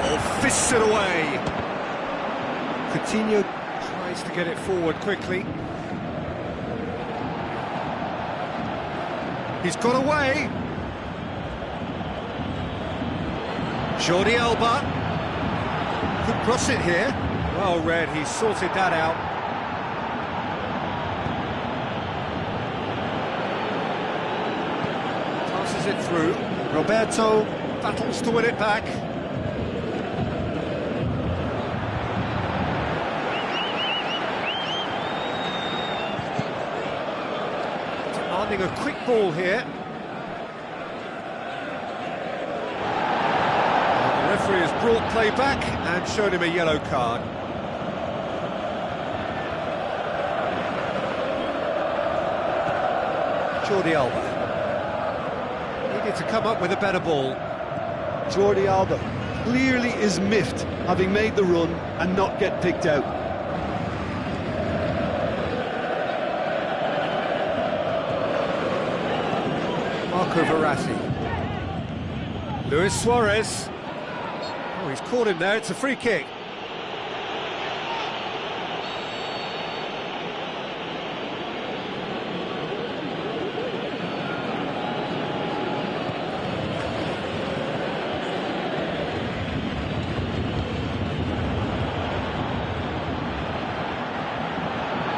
Oh, fists it away. Coutinho tries to get it forward quickly. He's got away. Jordi Alba could cross it here. Well read, he sorted that out. Passes it through. Roberto battles to win it back. Demanding a quick ball here. The referee has brought play back and shown him a yellow card. Jordi Alba needed to come up with a better ball. Jordi Alba clearly is miffed, having made the run and not get picked out. Marco Verratti. Luis Suarez. Oh, he's caught him there, it's a free kick.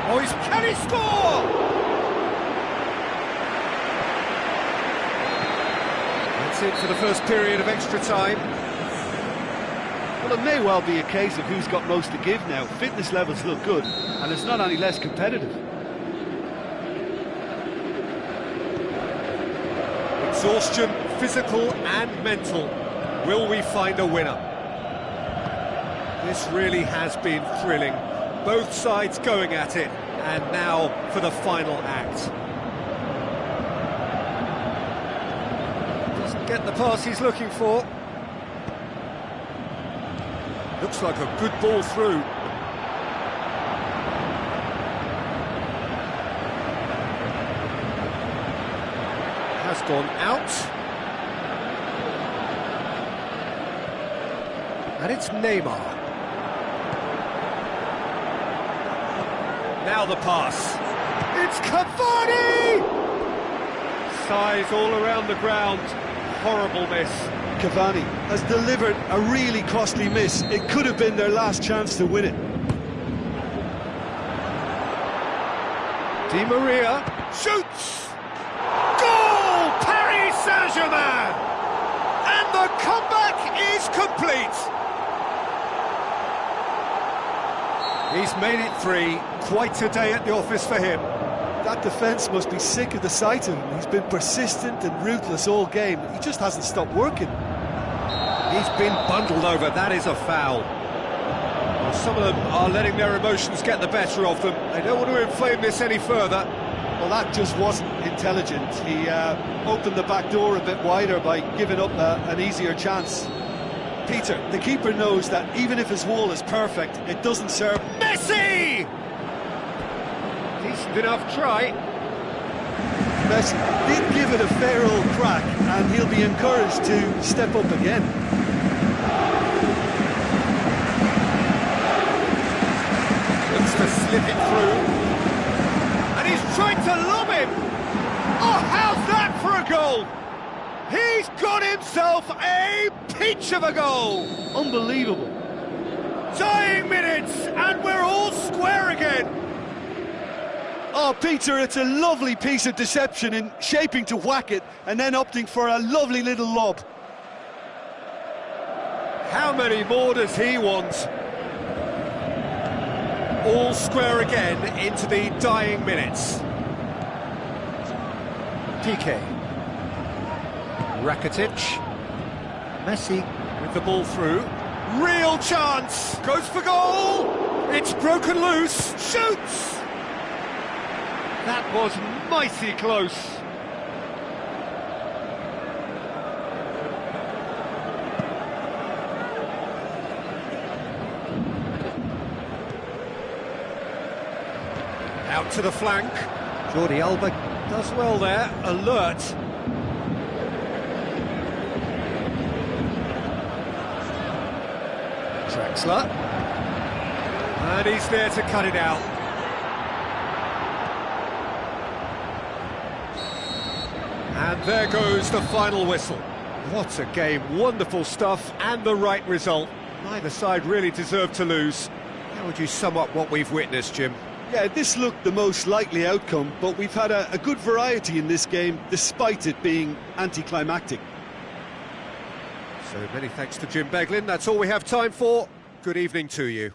Oh, can he score? That's it for the first period of extra time. Well, it may well be a case of who's got most to give now. Fitness levels look good, and it's not any less competitive. Exhaustion, physical and mental. Will we find a winner? This really has been thrilling. Both sides going at it, and now for the final act. Doesn't get the pass he's looking for. Looks like a good ball through. Has gone out. And it's Neymar. Now the pass. It's Cavani! Size all around the ground. Horrible miss. Cavani has delivered a really costly miss. It could have been their last chance to win it. Di Maria shoots! Goal! Paris Saint-Germain! And the comeback is complete! He's made it 3. Quite a day at the office for him. That defence must be sick of the sight of him. He's been persistent and ruthless all game. He just hasn't stopped working. He's been bundled over. That is a foul. Well, some of them are letting their emotions get the better of them. They don't want to inflame this any further. Well, that just wasn't intelligent. He opened the back door a bit wider by giving up an easier chance. Peter, the keeper knows that even if his wall is perfect, it doesn't serve. Messi! Decent enough try. Messi did give it a fair old crack, and he'll be encouraged to step up again. Looks to slip it through. And he's trying to lob him! Oh, how's that for a goal? He's got himself a peach of a goal! Unbelievable. Dying minutes, and we're all square again! Oh, Peter, it's a lovely piece of deception in shaping to whack it and then opting for a lovely little lob. How many more does he want? All square again into the dying minutes. PK. Rakitic. Messi with the ball through. Real chance! Goes for goal! It's broken loose! Shoots! That was mighty close. Out to the flank. Jordi Alba does well there, alert. Drexler. And he's there to cut it out. And there goes the final whistle. What a game, wonderful stuff, and the right result. Neither side really deserved to lose. How would you sum up what we've witnessed, Jim? Yeah, this looked the most likely outcome, but we've had a good variety in this game, despite it being anticlimactic. So many thanks to Jim Beglin. That's all we have time for. Good evening to you.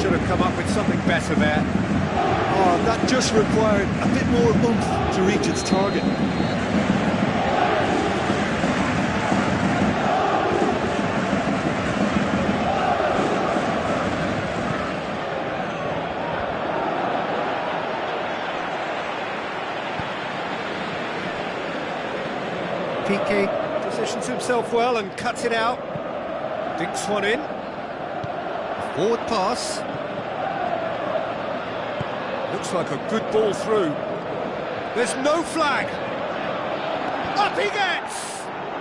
should have come up with something better there. Oh, that just required a bit more oomph to reach its target. Piqué positions himself well and cuts it out. Dinks one in. Forward pass. Looks like a good ball through. There's no flag. Up he gets!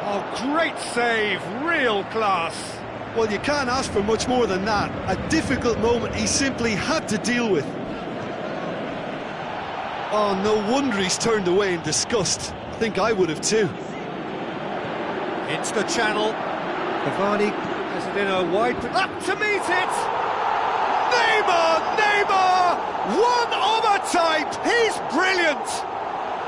Oh, great save, real class. Well, you can't ask for much more than that. A difficult moment he simply had to deal with. Oh, no wonder he's turned away in disgust. I think I would have too. Into the channel. Cavani has it in a wide... Up to meet it! Neymar! One of a type! He's brilliant!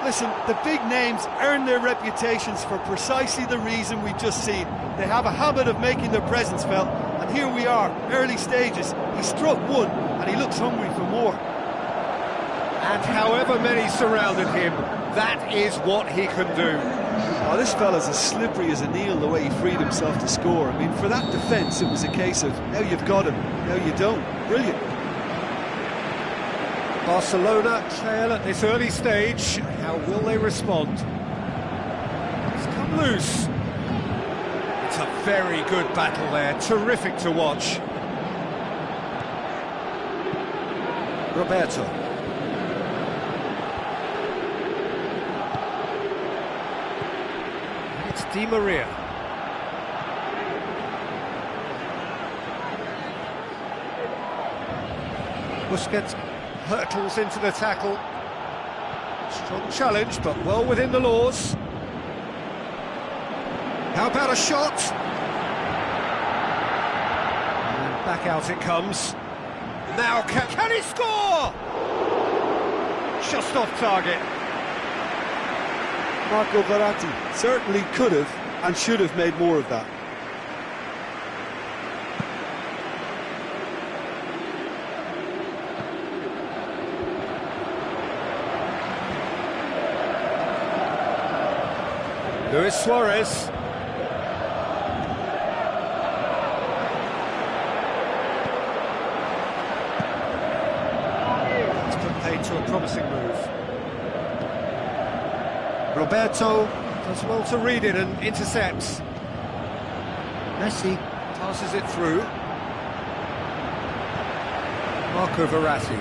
Listen, the big names earn their reputations for precisely the reason we've just seen. They have a habit of making their presence felt, and here we are, early stages. He struck one, and he looks hungry for more. And however many surrounded him, that is what he can do. Oh, this fella's as slippery as an eel the way he freed himself to score. I mean, for that defence, it was a case of, now you've got him, now you don't. Brilliant. Barcelona trail at this early stage. How will they respond? It's come loose. It's a very good battle there. Terrific to watch. Roberto. It's Di Maria. Busquets hurtles into the tackle. Strong challenge, but well within the laws. How about a shot? And back out it comes. Now can he score? Just off target. Marco Verratti certainly could have and should have made more of that. Luis Suarez. It's been paid to a promising move. Roberto does well to read it and intercepts. Messi passes it through. Marco Verratti.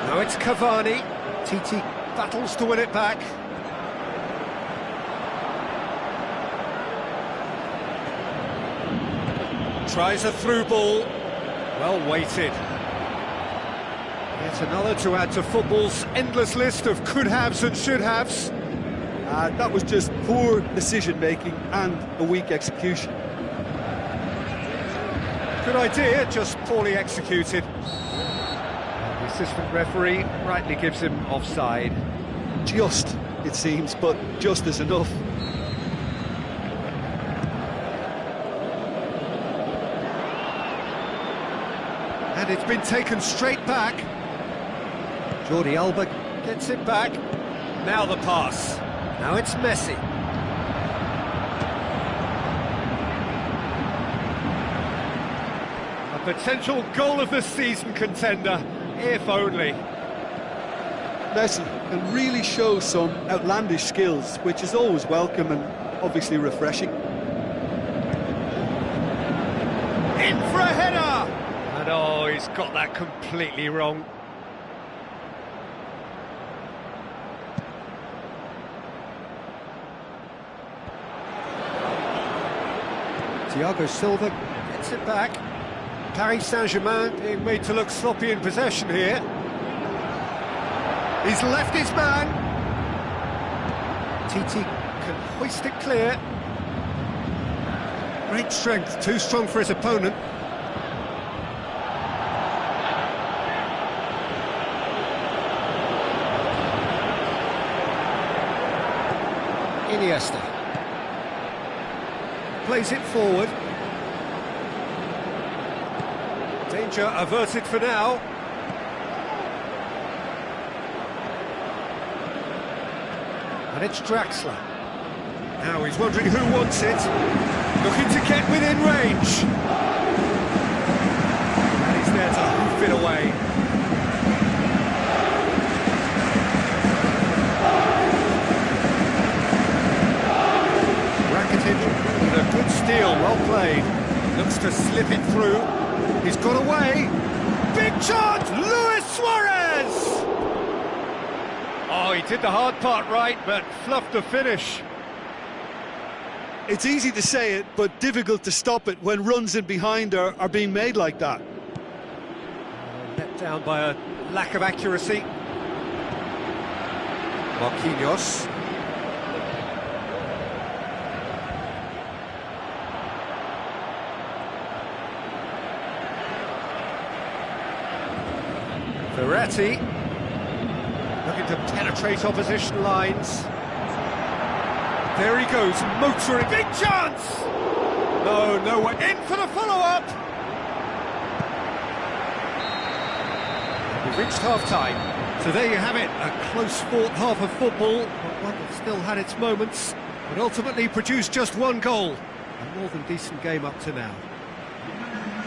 Now it's Cavani. Titi battles to win it back. Tries a through ball. Well weighted. Yet another to add to football's endless list of could-haves and should-haves. That was just poor decision-making and a weak execution. Good idea, just poorly executed. The assistant referee rightly gives him offside. Just, it seems, but just is enough. And it's been taken straight back. Jordi Alba gets it back. Now the pass. Now it's Messi. A potential goal of the season contender, if only. Messi can really show some outlandish skills, which is always welcome and obviously refreshing. In for a header! And oh, he's got that completely wrong. Thiago Silva gets it back. Paris Saint-Germain being made to look sloppy in possession here. He's left his man. Titi can hoist it clear. Great strength, too strong for his opponent. Iniesta. plays it forward. Danger averted for now. And it's Draxler. Now he's wondering who wants it. Looking to get within range. And he's there to hoof it away. With a good steal, well played. Looks to slip it through. He's got away. Big chance, Luis Suarez! Oh, he did the hard part right, but fluffed the finish. It's easy to say it, but difficult to stop it when runs in behind are being made like that. Let down by a lack of accuracy. Marquinhos. Verratti, looking to penetrate opposition lines. There he goes, motoring, big chance! No one in for the follow-up! We've reached half-time, so there you have it, a close-fought half of football, but one that still had its moments, but ultimately produced just one goal. A more than decent game up to now.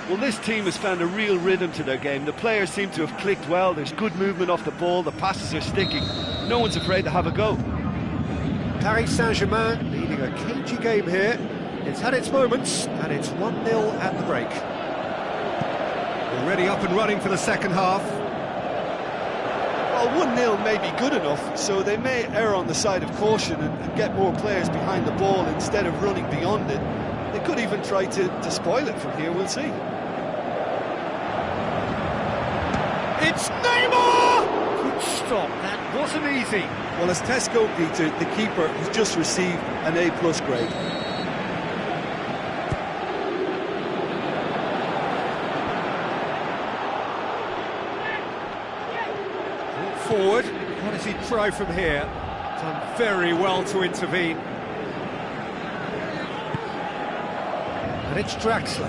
Well, this team has found a real rhythm to their game. The players seem to have clicked well. There's good movement off the ball. The passes are sticking. No one's afraid to have a go. Paris Saint-Germain leading a cagey game here. It's had its moments, and it's 1-0 at the break. Already up and running for the second half. Well, 1-0 may be good enough, so they may err on the side of caution and get more players behind the ball instead of running beyond it. They could even try to spoil it from here, we'll see. It's Neymar! Good stop, that wasn't easy. Well, as Tesco, Peter, the keeper has just received an A+ grade. Forward, what does he try from here? Done very well to intervene. And it's Draxler.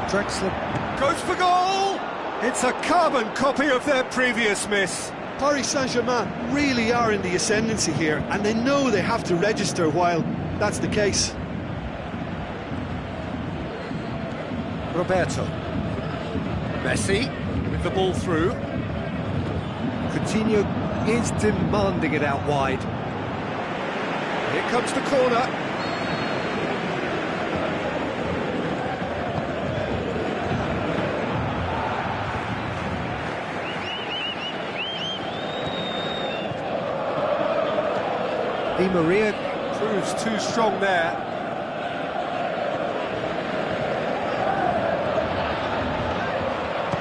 Draxler goes for goal! It's a carbon copy of their previous miss. Paris Saint-Germain really are in the ascendancy here, and they know they have to register while that's the case. Roberto. Messi with the ball through. Coutinho is demanding it out wide. Here comes the corner. Di Maria proves too strong there.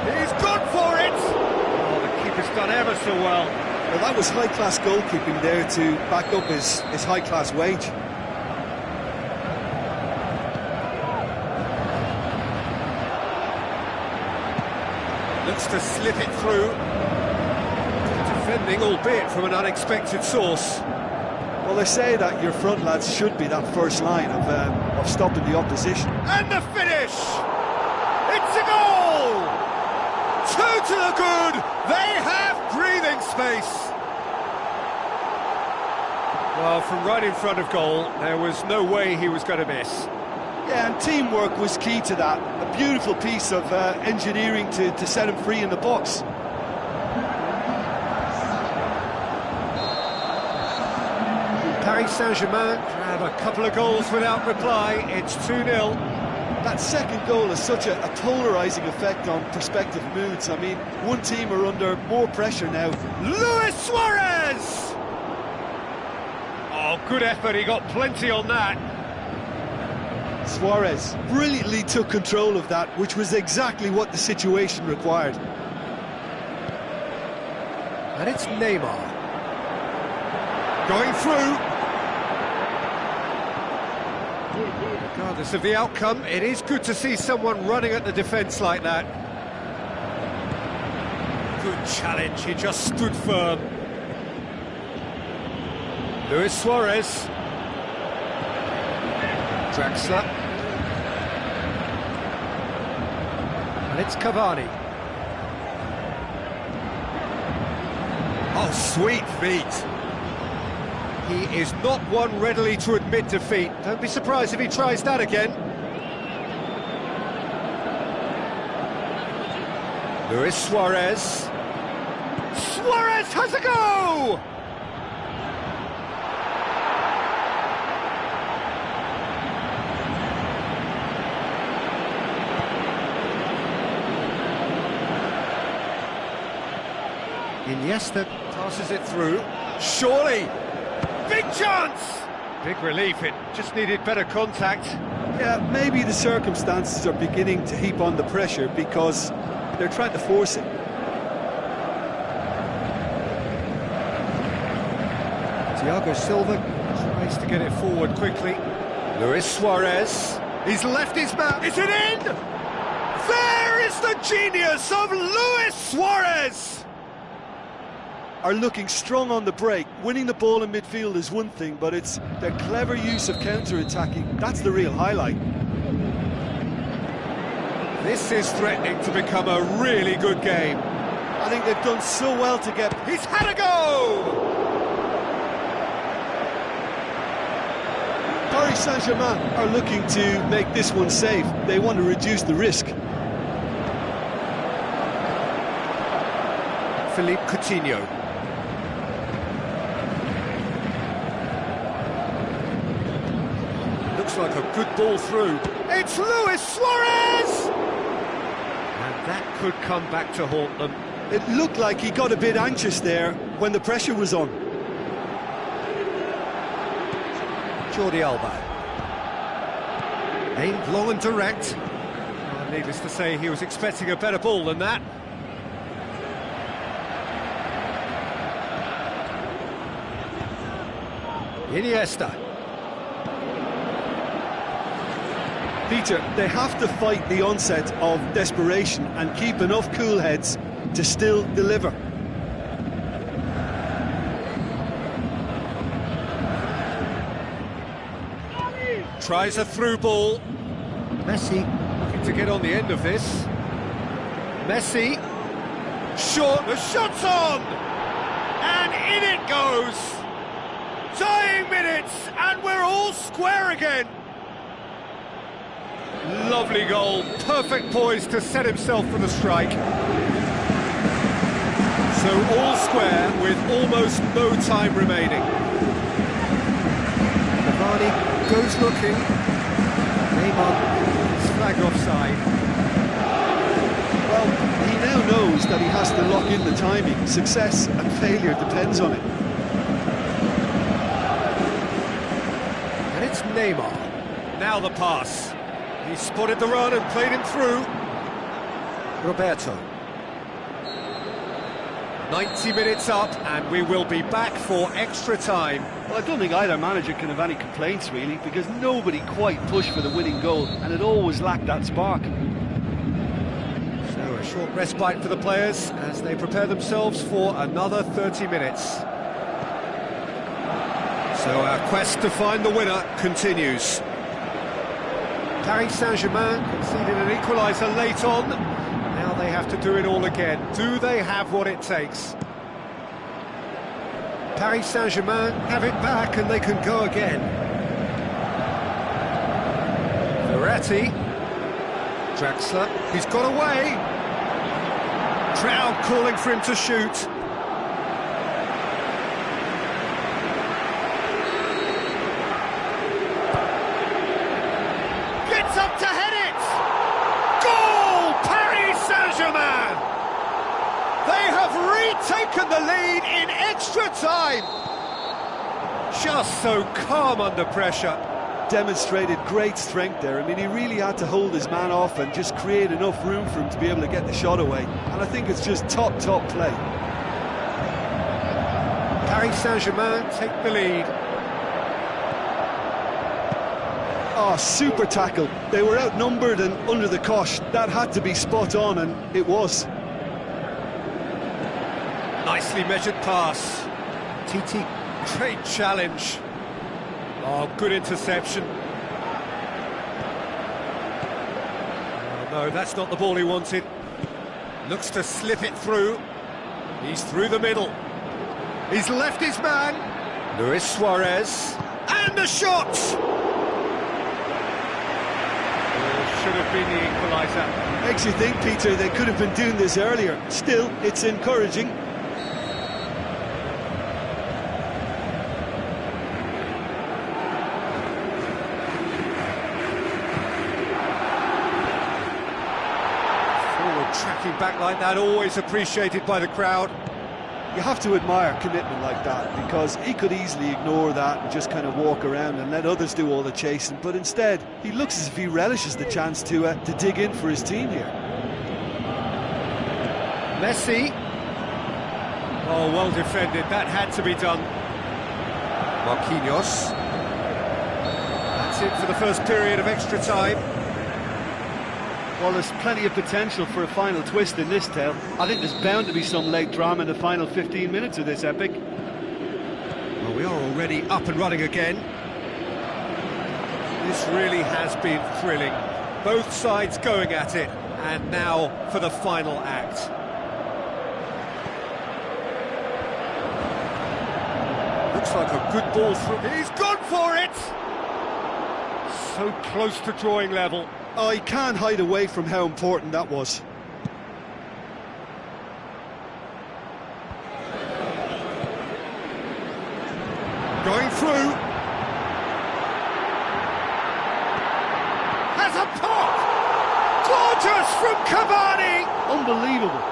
He's gone for it! Oh, the keeper's done ever so well. Well, that was high-class goalkeeping there to back up his high-class wage. Looks to slip it through. Defending, albeit from an unexpected source. Well, they say that your front lads should be that first line of stopping the opposition. And the finish! It's a goal! 2 to the good! They have breathing space! Well, from right in front of goal, there was no way he was going to miss. Yeah, and teamwork was key to that. A beautiful piece of engineering to set him free in the box. Paris Saint-Germain have a couple of goals without reply. It's 2-0. That second goal has such a polarising effect on prospective moods. I mean, one team are under more pressure now. Luis Suarez! Oh, good effort. He got plenty on that. Suarez brilliantly took control of that, which was exactly what the situation required. And it's Neymar. Going through. Regardless of the outcome, it is good to see someone running at the defence like that. Good challenge, he just stood firm. Luis Suarez. Draxler. And it's Cavani. Oh, sweet feet. He is not one readily to admit defeat. Don't be surprised if he tries that again. Luis Suarez. Suarez has a go! Iniesta passes it through. Surely! Big chance! Big relief, it just needed better contact. Yeah, maybe the circumstances are beginning to heap on the pressure because they're trying to force it. Thiago Silva tries to get it forward quickly. Luis Suarez. He's left his man. Is it in? There is the genius of Luis Suarez! Are looking strong on the break. Winning the ball in midfield is one thing, but it's their clever use of counter-attacking. That's the real highlight. This is threatening to become a really good game. I think they've done so well to get... He's had a go! Paris Saint-Germain are looking to make this one safe. They want to reduce the risk. Philippe Coutinho. Looks like a good ball through. It's Luis Suarez! And that could come back to haunt them. It looked like he got a bit anxious there when the pressure was on. Jordi Alba. Aimed long and direct. Needless to say, he was expecting a better ball than that. Iniesta. Peter, they have to fight the onset of desperation and keep enough cool heads to still deliver. Tries a through ball. Messi looking to get on the end of this. Messi. Short. The shot's on! And in it goes! Dying minutes, and we're all square again. Lovely goal, perfect poise to set himself for the strike. So all square with almost no time remaining. Cavani goes looking. Neymar is flagged offside. Well, he now knows that he has to lock in the timing. Success and failure depends on it. And it's Neymar. Now the pass. He spotted the run and played him through. Roberto. 90 minutes up, and we will be back for extra time. Well, I don't think either manager can have any complaints, really, because nobody quite pushed for the winning goal, and it always lacked that spark. So a short respite for the players as they prepare themselves for another 30 minutes. So our quest to find the winner continues. Paris Saint-Germain conceded an equaliser late on. Now they have to do it all again. Do they have what it takes? Paris Saint-Germain have it back and they can go again. Verratti. Draxler. He's got away. Crowd calling for him to shoot. Up to head it! Goal! Paris Saint-Germain! They have retaken the lead in extra time! Just so calm under pressure. Demonstrated great strength there. I mean, he really had to hold his man off and just create enough room for him to be able to get the shot away. And I think it's just top play. Paris Saint-Germain take the lead. Oh, super tackle. They were outnumbered and under the cosh. That had to be spot on, and it was. Nicely measured pass. Titi Great challenge. Oh, good interception. Oh, no, that's not the ball he wanted. Looks to slip it through. He's through the middle. He's left his man. Luis Suarez. And the shot! Should have been the equaliser. Makes you think, Peter, they could have been doing this earlier. Still, it's encouraging. Forward tracking back like that, always appreciated by the crowd. You have to admire commitment like that, because he could easily ignore that and just kind of walk around and let others do all the chasing, but instead he looks as if he relishes the chance to dig in for his team here. Messi. Oh, well defended, that had to be done. Marquinhos. That's it for the first period of extra time. Well, there's plenty of potential for a final twist in this tale. I think there's bound to be some late drama in the final 15 minutes of this epic. Well, we are already up and running again. This really has been thrilling. Both sides going at it, and now for the final act. Looks like a good ball through. He's gone for it! So close to drawing level. Oh, he can't hide away from how important that was. Going through. Has a pop! Gorgeous from Cavani! Unbelievable.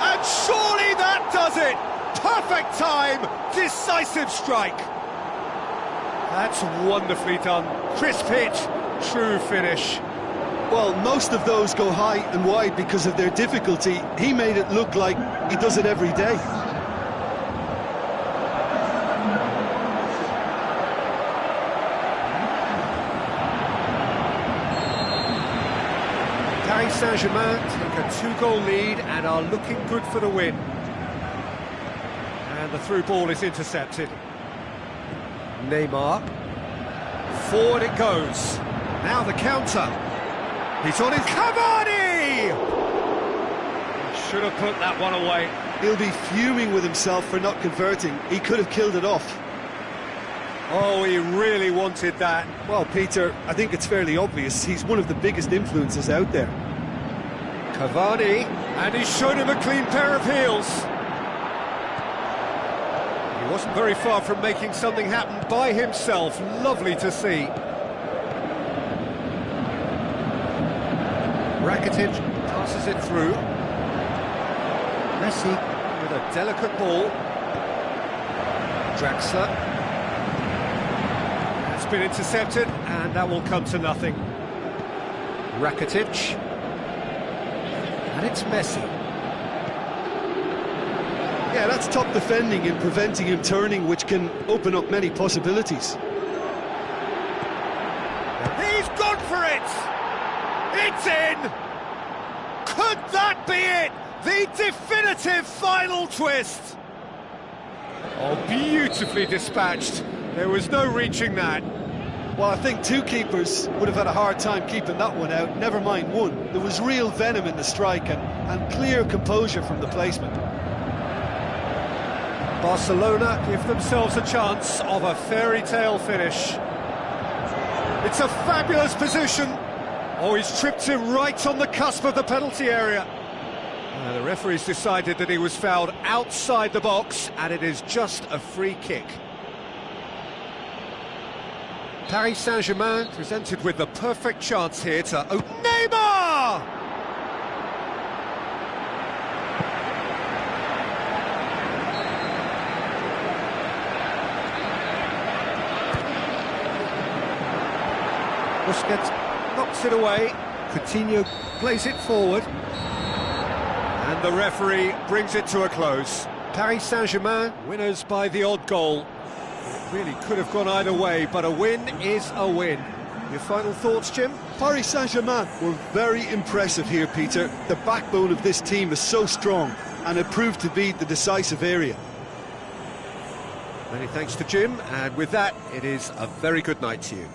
And surely that does it! Perfect time, decisive strike. That's wonderfully done. Crisp hit, true finish. Well, most of those go high and wide because of their difficulty. He made it look like he does it every day. Paris Saint-Germain take a 2-goal lead and are looking good for the win. And the through ball is intercepted. Neymar. Forward it goes. Now the counter. He's on his... Cavani! Should have put that one away. He'll be fuming with himself for not converting. He could have killed it off. Oh, he really wanted that. Well, Peter, I think it's fairly obvious. He's one of the biggest influences out there. Cavani, and he's shown him a clean pair of heels. He wasn't very far from making something happen by himself. Lovely to see. Rakitic passes it through. Messi with a delicate ball. Draxler. That's been intercepted, and that will come to nothing. Rakitic. And it's Messi. Yeah, that's top defending and preventing him turning, which can open up many possibilities. He's gone for it! It's in! Could that be it? The definitive final twist! Oh, beautifully dispatched. There was no reaching that. Well, I think two keepers would have had a hard time keeping that one out, never mind one. There was real venom in the strike and clear composure from the placement. Barcelona give themselves a chance of a fairy tale finish. It's a fabulous position. Oh, he's tripped him right on the cusp of the penalty area. The referee's decided that he was fouled outside the box, and it is just a free kick. Paris Saint-Germain presented with the perfect chance here to... Oh, Neymar! Busquets knocks it away. Coutinho plays it forward. And the referee brings it to a close. Paris Saint-Germain winners by the odd goal. It really could have gone either way, but a win is a win. Your final thoughts, Jim? Paris Saint-Germain were very impressive here, Peter. The backbone of this team is so strong, and it proved to be the decisive area. Many thanks to Jim, and with that, it is a very good night to you.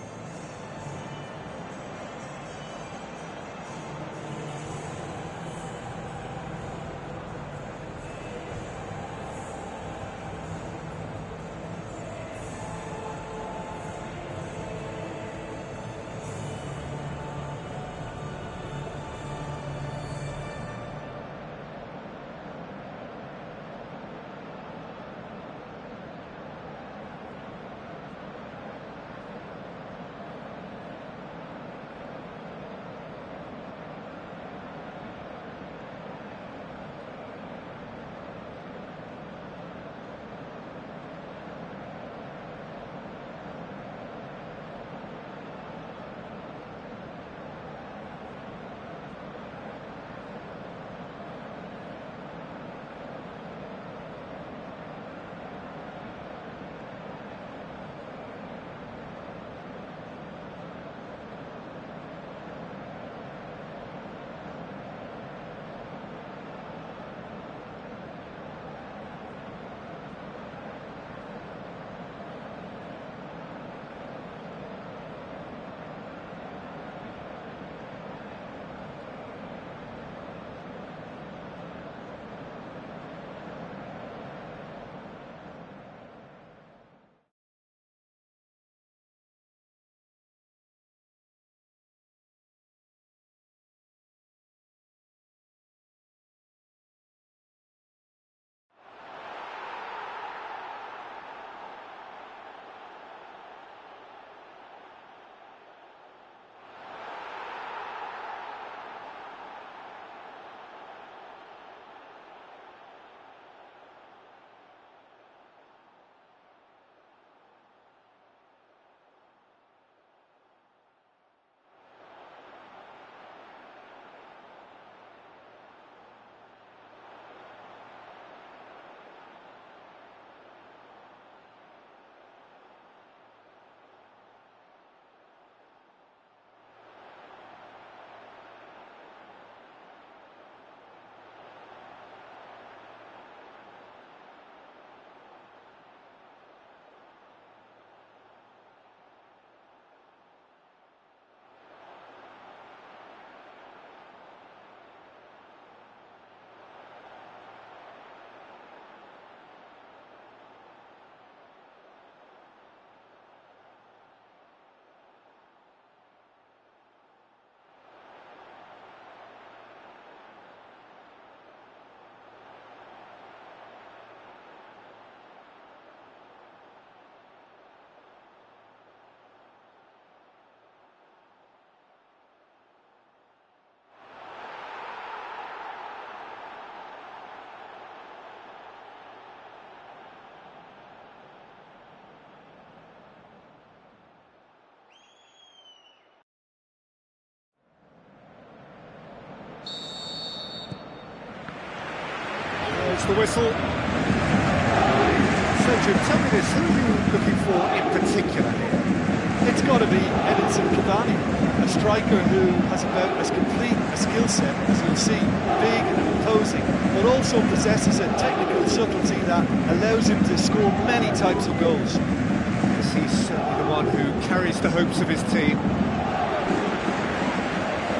The whistle. So Jim, tell me this, who are you looking for in particular here? It's got to be Edinson Cavani, a striker who has about as complete a skill set as you'll see, big and imposing, but also possesses a technical subtlety that allows him to score many types of goals. Yes, he's certainly the one who carries the hopes of his team.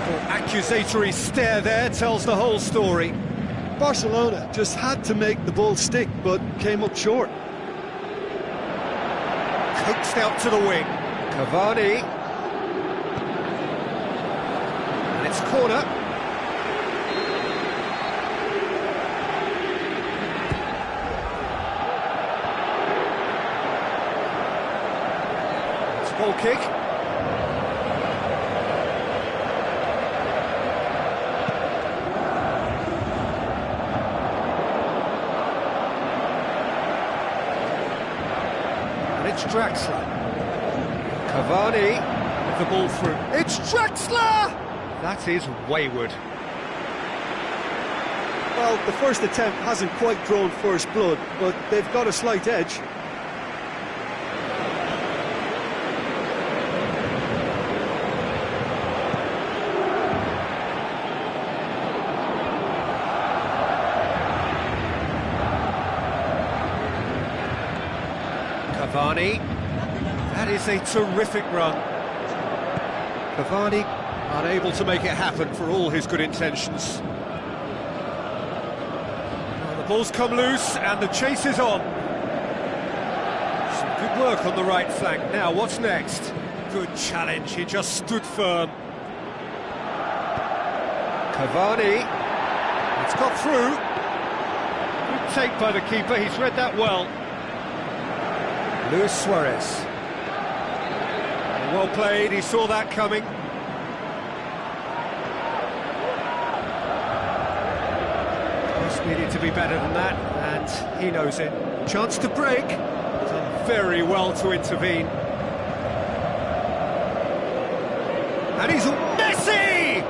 The accusatory stare there tells the whole story. Barcelona just had to make the ball stick, but came up short. Coaxed out to the wing. Cavani. And it's corner. It's a ball kick. It's Draxler. Cavani with the ball through. It's Draxler! That is wayward. Well, the first attempt hasn't quite drawn first blood, but they've got a slight edge. Cavani. That is a terrific run. Cavani unable to make it happen for all his good intentions. Well, the ball's come loose and the chase is on. Some good work on the right flank. Now, what's next? Good challenge, he just stood firm. Cavani. It's got through. Good take by the keeper, he's read that well. Luis Suarez. Well played, he saw that coming. Pass needed to be better than that, and he knows it. Chance to break. Done very well to intervene. And he's Messi!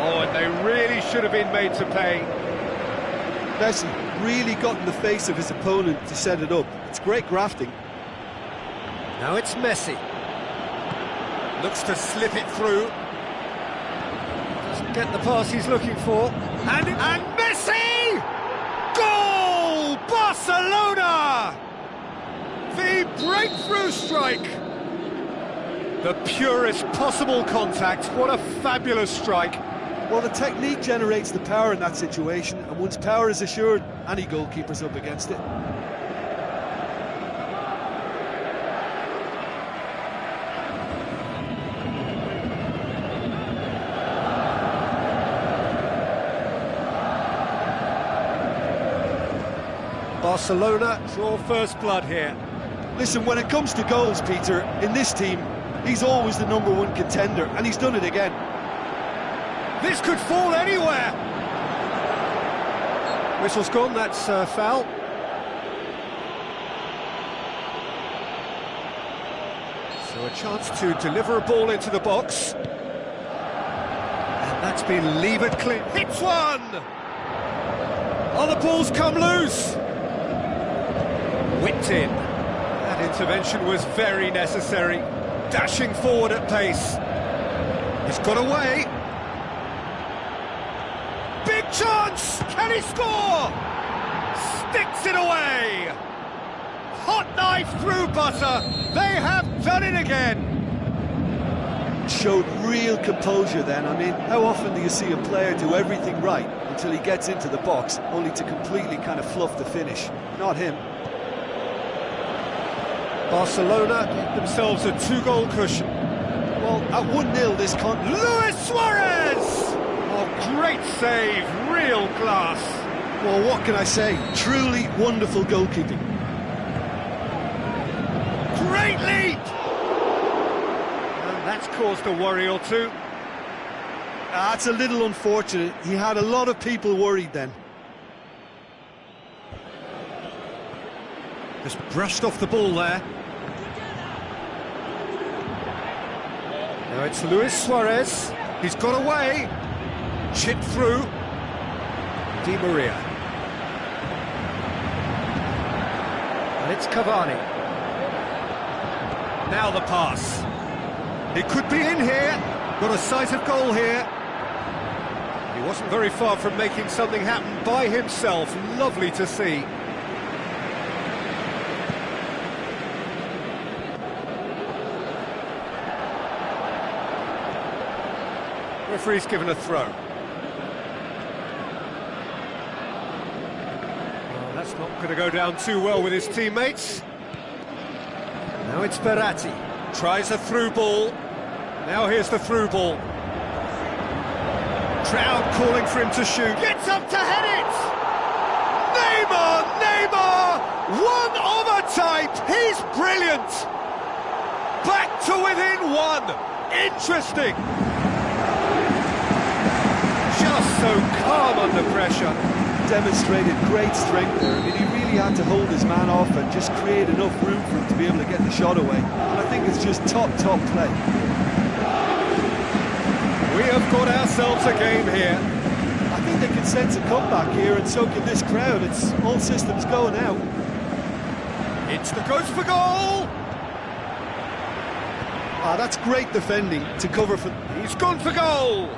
Oh, and they really should have been made to pay. Messi really got in the face of his opponent to set it up. It's great grafting. Now it's Messi. Looks to slip it through. Doesn't get the pass he's looking for. And Messi! Goal! Barcelona! The breakthrough strike! The purest possible contact. What a fabulous strike. Well, the technique generates the power in that situation, and once power is assured, any goalkeeper's up against it. Barcelona draw first blood here. Listen, when it comes to goals, Peter, in this team, he's always the #1 contender, and he's done it again. This could fall anywhere. Whistle's gone, that's foul. So a chance to deliver a ball into the box. And that's been levered clean. Hits one! Oh, the ball's come loose. Whipped in. That intervention was very necessary. Dashing forward at pace. He's got away. Big chance! Can he score? Sticks it away! Hot knife through butter. They have done it again. Showed real composure then. I mean, how often do you see a player do everything right until he gets into the box, only to completely kind of fluff the finish? Not him. Barcelona get themselves a 2-goal cushion. Well, at 1-0 this Luis Suarez! Oh, great save, real class. Well, what can I say? Truly wonderful goalkeeping. Great lead! And that's caused a worry or two. That's a little unfortunate. He had a lot of people worried then. Just brushed off the ball there. Now it's Luis Suarez. He's got away. Chipped through. Di Maria. And it's Cavani. Now the pass. It could be in here. Got a sight of goal here. He wasn't very far from making something happen by himself. Lovely to see. Referee's given a throw. Well, that's not going to go down too well with his teammates. Now it's Verratti. Tries a through ball. Now here's the through ball. Crowd calling for him to shoot. Gets up to head it! Neymar! Neymar! One of a type! He's brilliant! Back to within one! Interesting! Just so calm under pressure. Demonstrated great strength there. I mean, he really had to hold his man off and just create enough room for him to be able to get the shot away. And I think it's just top play. We have got ourselves a game here. I think they can sense a comeback here, and so can this crowd. It's all systems go now. It's the goes for goal! Ah, that's great defending to cover for... He's gone for goal!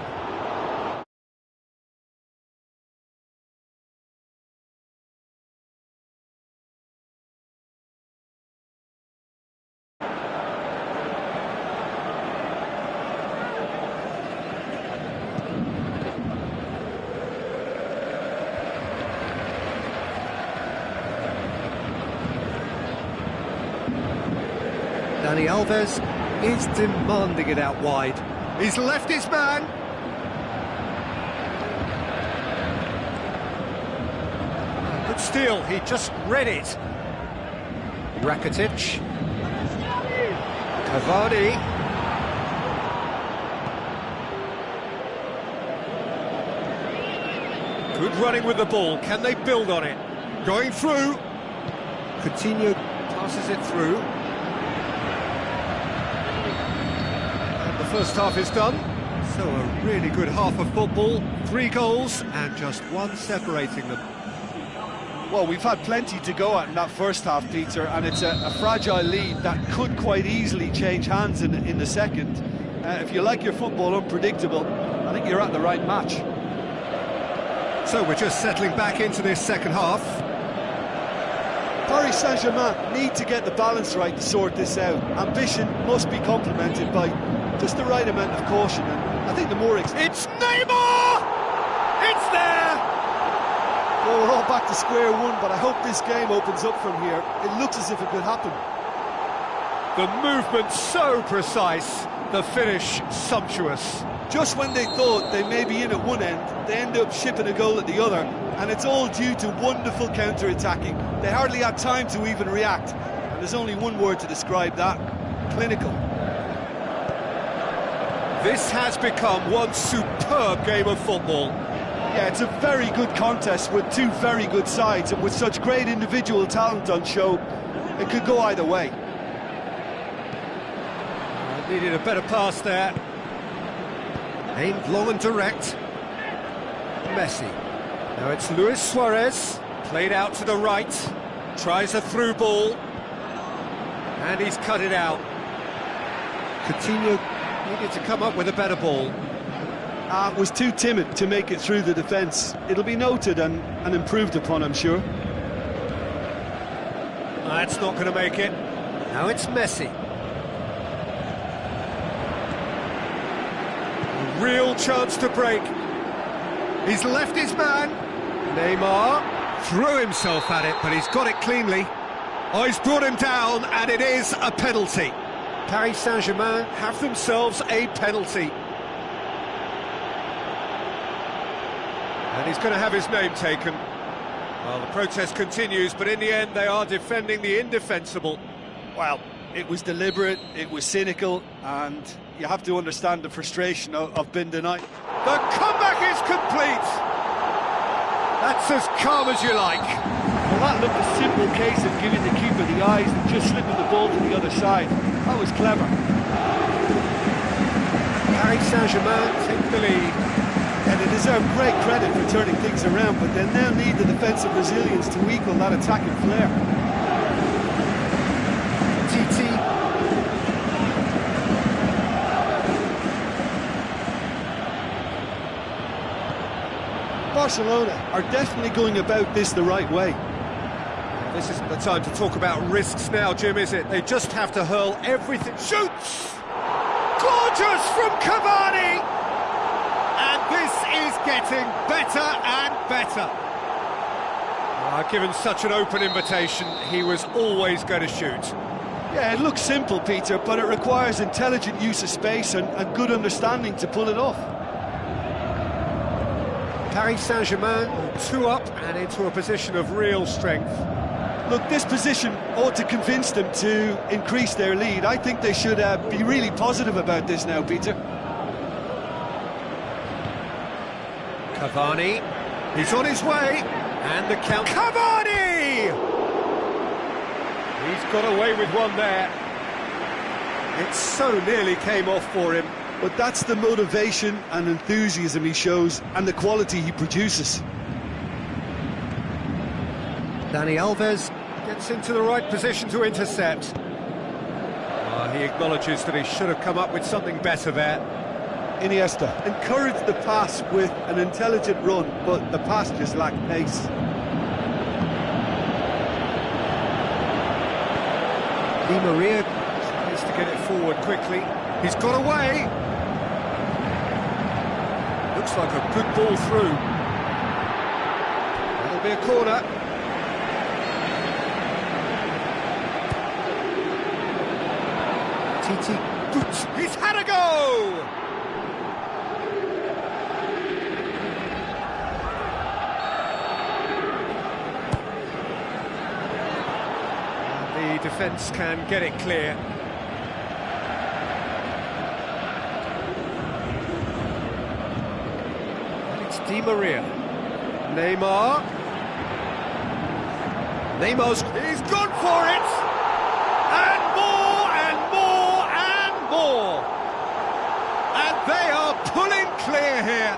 Alves is demanding it out wide. He's left his man. Good steal, he just read it. Rakitic. Cavani. Good running with the ball, can they build on it? Going through. Coutinho passes it through. And the first half is done. So a really good half of football. 3 goals and just 1 separating them. Well, we've had plenty to go at in that first half, Peter, and it's a fragile lead that could quite easily change hands in the second. If you like your football unpredictable, I think you're at the right match. So we're just settling back into this second half. Paris Saint-Germain need to get the balance right to sort this out. Ambition must be complemented by just the right amount of caution, and I think the more... It's Neymar! It's there! Well, we're all back to square one, but I hope this game opens up from here. It looks as if it could happen. The movement so precise, the finish sumptuous. Just when they thought they may be in at one end, they end up shipping a goal at the other, and it's all due to wonderful counter-attacking. They hardly had time to even react, and there's only one word to describe that: clinical. This has become one superb game of football. Yeah, it's a very good contest with 2 very good sides, and with such great individual talent on show, it could go either way. Needed a better pass there. Aimed long and direct. Messi. Now it's Luis Suarez. Played out to the right. Tries a through ball. And he's cut it out. Coutinho needed to come up with a better ball. Was too timid to make it through the defence. It'll be noted and improved upon, I'm sure. That's not going to make it. Now it's Messi. A real chance to break. He's left his man. Neymar threw himself at it, but he's got it cleanly. Oh, he's brought him down, and it is a penalty. Paris Saint-Germain have themselves a penalty. And he's going to have his name taken. Well, the protest continues, but in the end they are defending the indefensible. Well, it was deliberate, it was cynical, and you have to understand the frustration of being denied. The comeback is complete! That's as calm as you like. Well, that looked a simple case of giving the keeper the eyes and just slipping the ball to the other side. That was clever. Paris Saint-Germain take the lead. And they deserve great credit for turning things around, but they now need the defensive resilience to equal that attacking flair. TT. Barcelona are definitely going about this the right way. This isn't the time to talk about risks now, Jim, is it? They just have to hurl everything. Shoots! Gorgeous from Cavani! And this is getting better and better. Given such an open invitation, he was always going to shoot. Yeah, it looks simple, Peter, but it requires intelligent use of space and good understanding to pull it off. Paris Saint-Germain 2 up and into a position of real strength. Look, this position ought to convince them to increase their lead. I think they should be really positive about this now, Peter. Cavani, he's on his way, and the count... Cavani! He's got away with one there. It so nearly came off for him. But that's the motivation and enthusiasm he shows, and the quality he produces. Dani Alves gets into the right position to intercept. He acknowledges that he should have come up with something better there. Iniesta encouraged the pass with an intelligent run, but the pass just lacked pace. Di Maria tries to get it forward quickly. He's got away. Looks like a good ball through. That'll be a corner. Titi boots. He's had a go! And the defence can get it clear. And it's Di Maria. Neymar. He's gone for it! And more, and more, and more! And they are pulling clear here.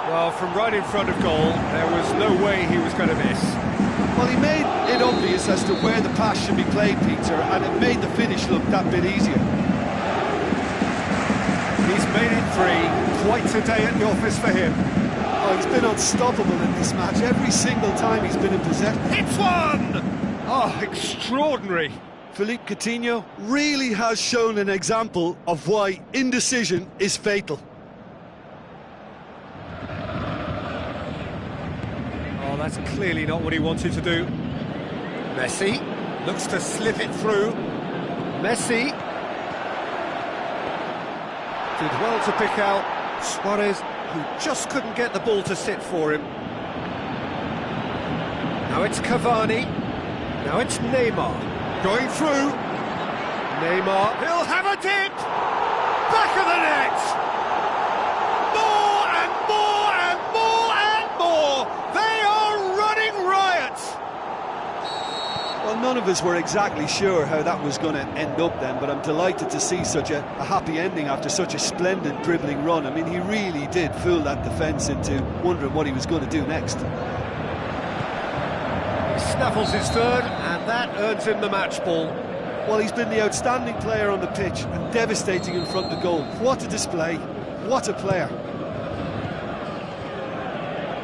Well, from right in front of goal, there was no way he was going to miss. Well, he made it obvious as to where the pass should be played, Peter, and it made the finish look that bit easier. He's made it 3. Quite a day at the office for him. Oh, he's been unstoppable in this match. Every single time he's been in possession. It's one! Oh, extraordinary. Philippe Coutinho really has shown an example of why indecision is fatal. Oh, that's clearly not what he wanted to do. Messi looks to slip it through. Messi did well to pick out Suarez, who just couldn't get the ball to sit for him. Now it's Cavani. Now it's Neymar. Going through. Neymar. He'll have a dip! Back of the net! More and more and more and more! They are running riot! Well, none of us were exactly sure how that was going to end up then, but I'm delighted to see such a happy ending after such a splendid dribbling run. I mean, he really did fool that defence into wondering what he was going to do next. He snaffles his third, and that earns him the match ball. Well, he's been the outstanding player on the pitch and devastating in front of goal. What a display, what a player.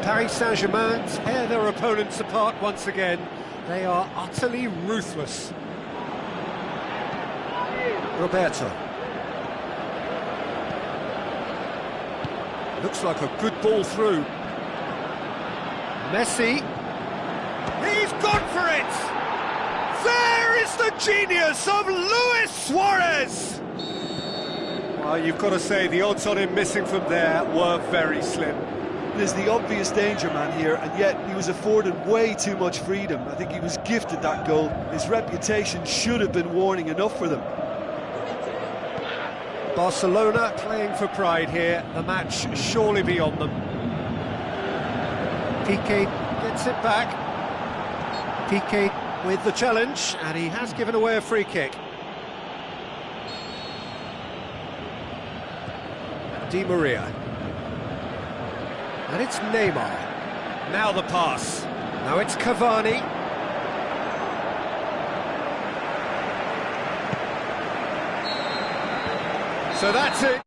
Paris Saint-Germain tear their opponents apart once again. They are utterly ruthless. Roberto. Looks like a good ball through. Messi. He's gone for it! There is the genius of Luis Suarez! Well, you've got to say the odds on him missing from there were very slim. There's the obvious danger man here, and yet he was afforded way too much freedom. I think he was gifted that goal. His reputation should have been warning enough for them. Barcelona playing for pride here. The match surely beyond them. Piqué gets it back. Piqué with the challenge, and he has given away a free kick. Di Maria. And it's Neymar. Now the pass. Now it's Cavani. So that's it.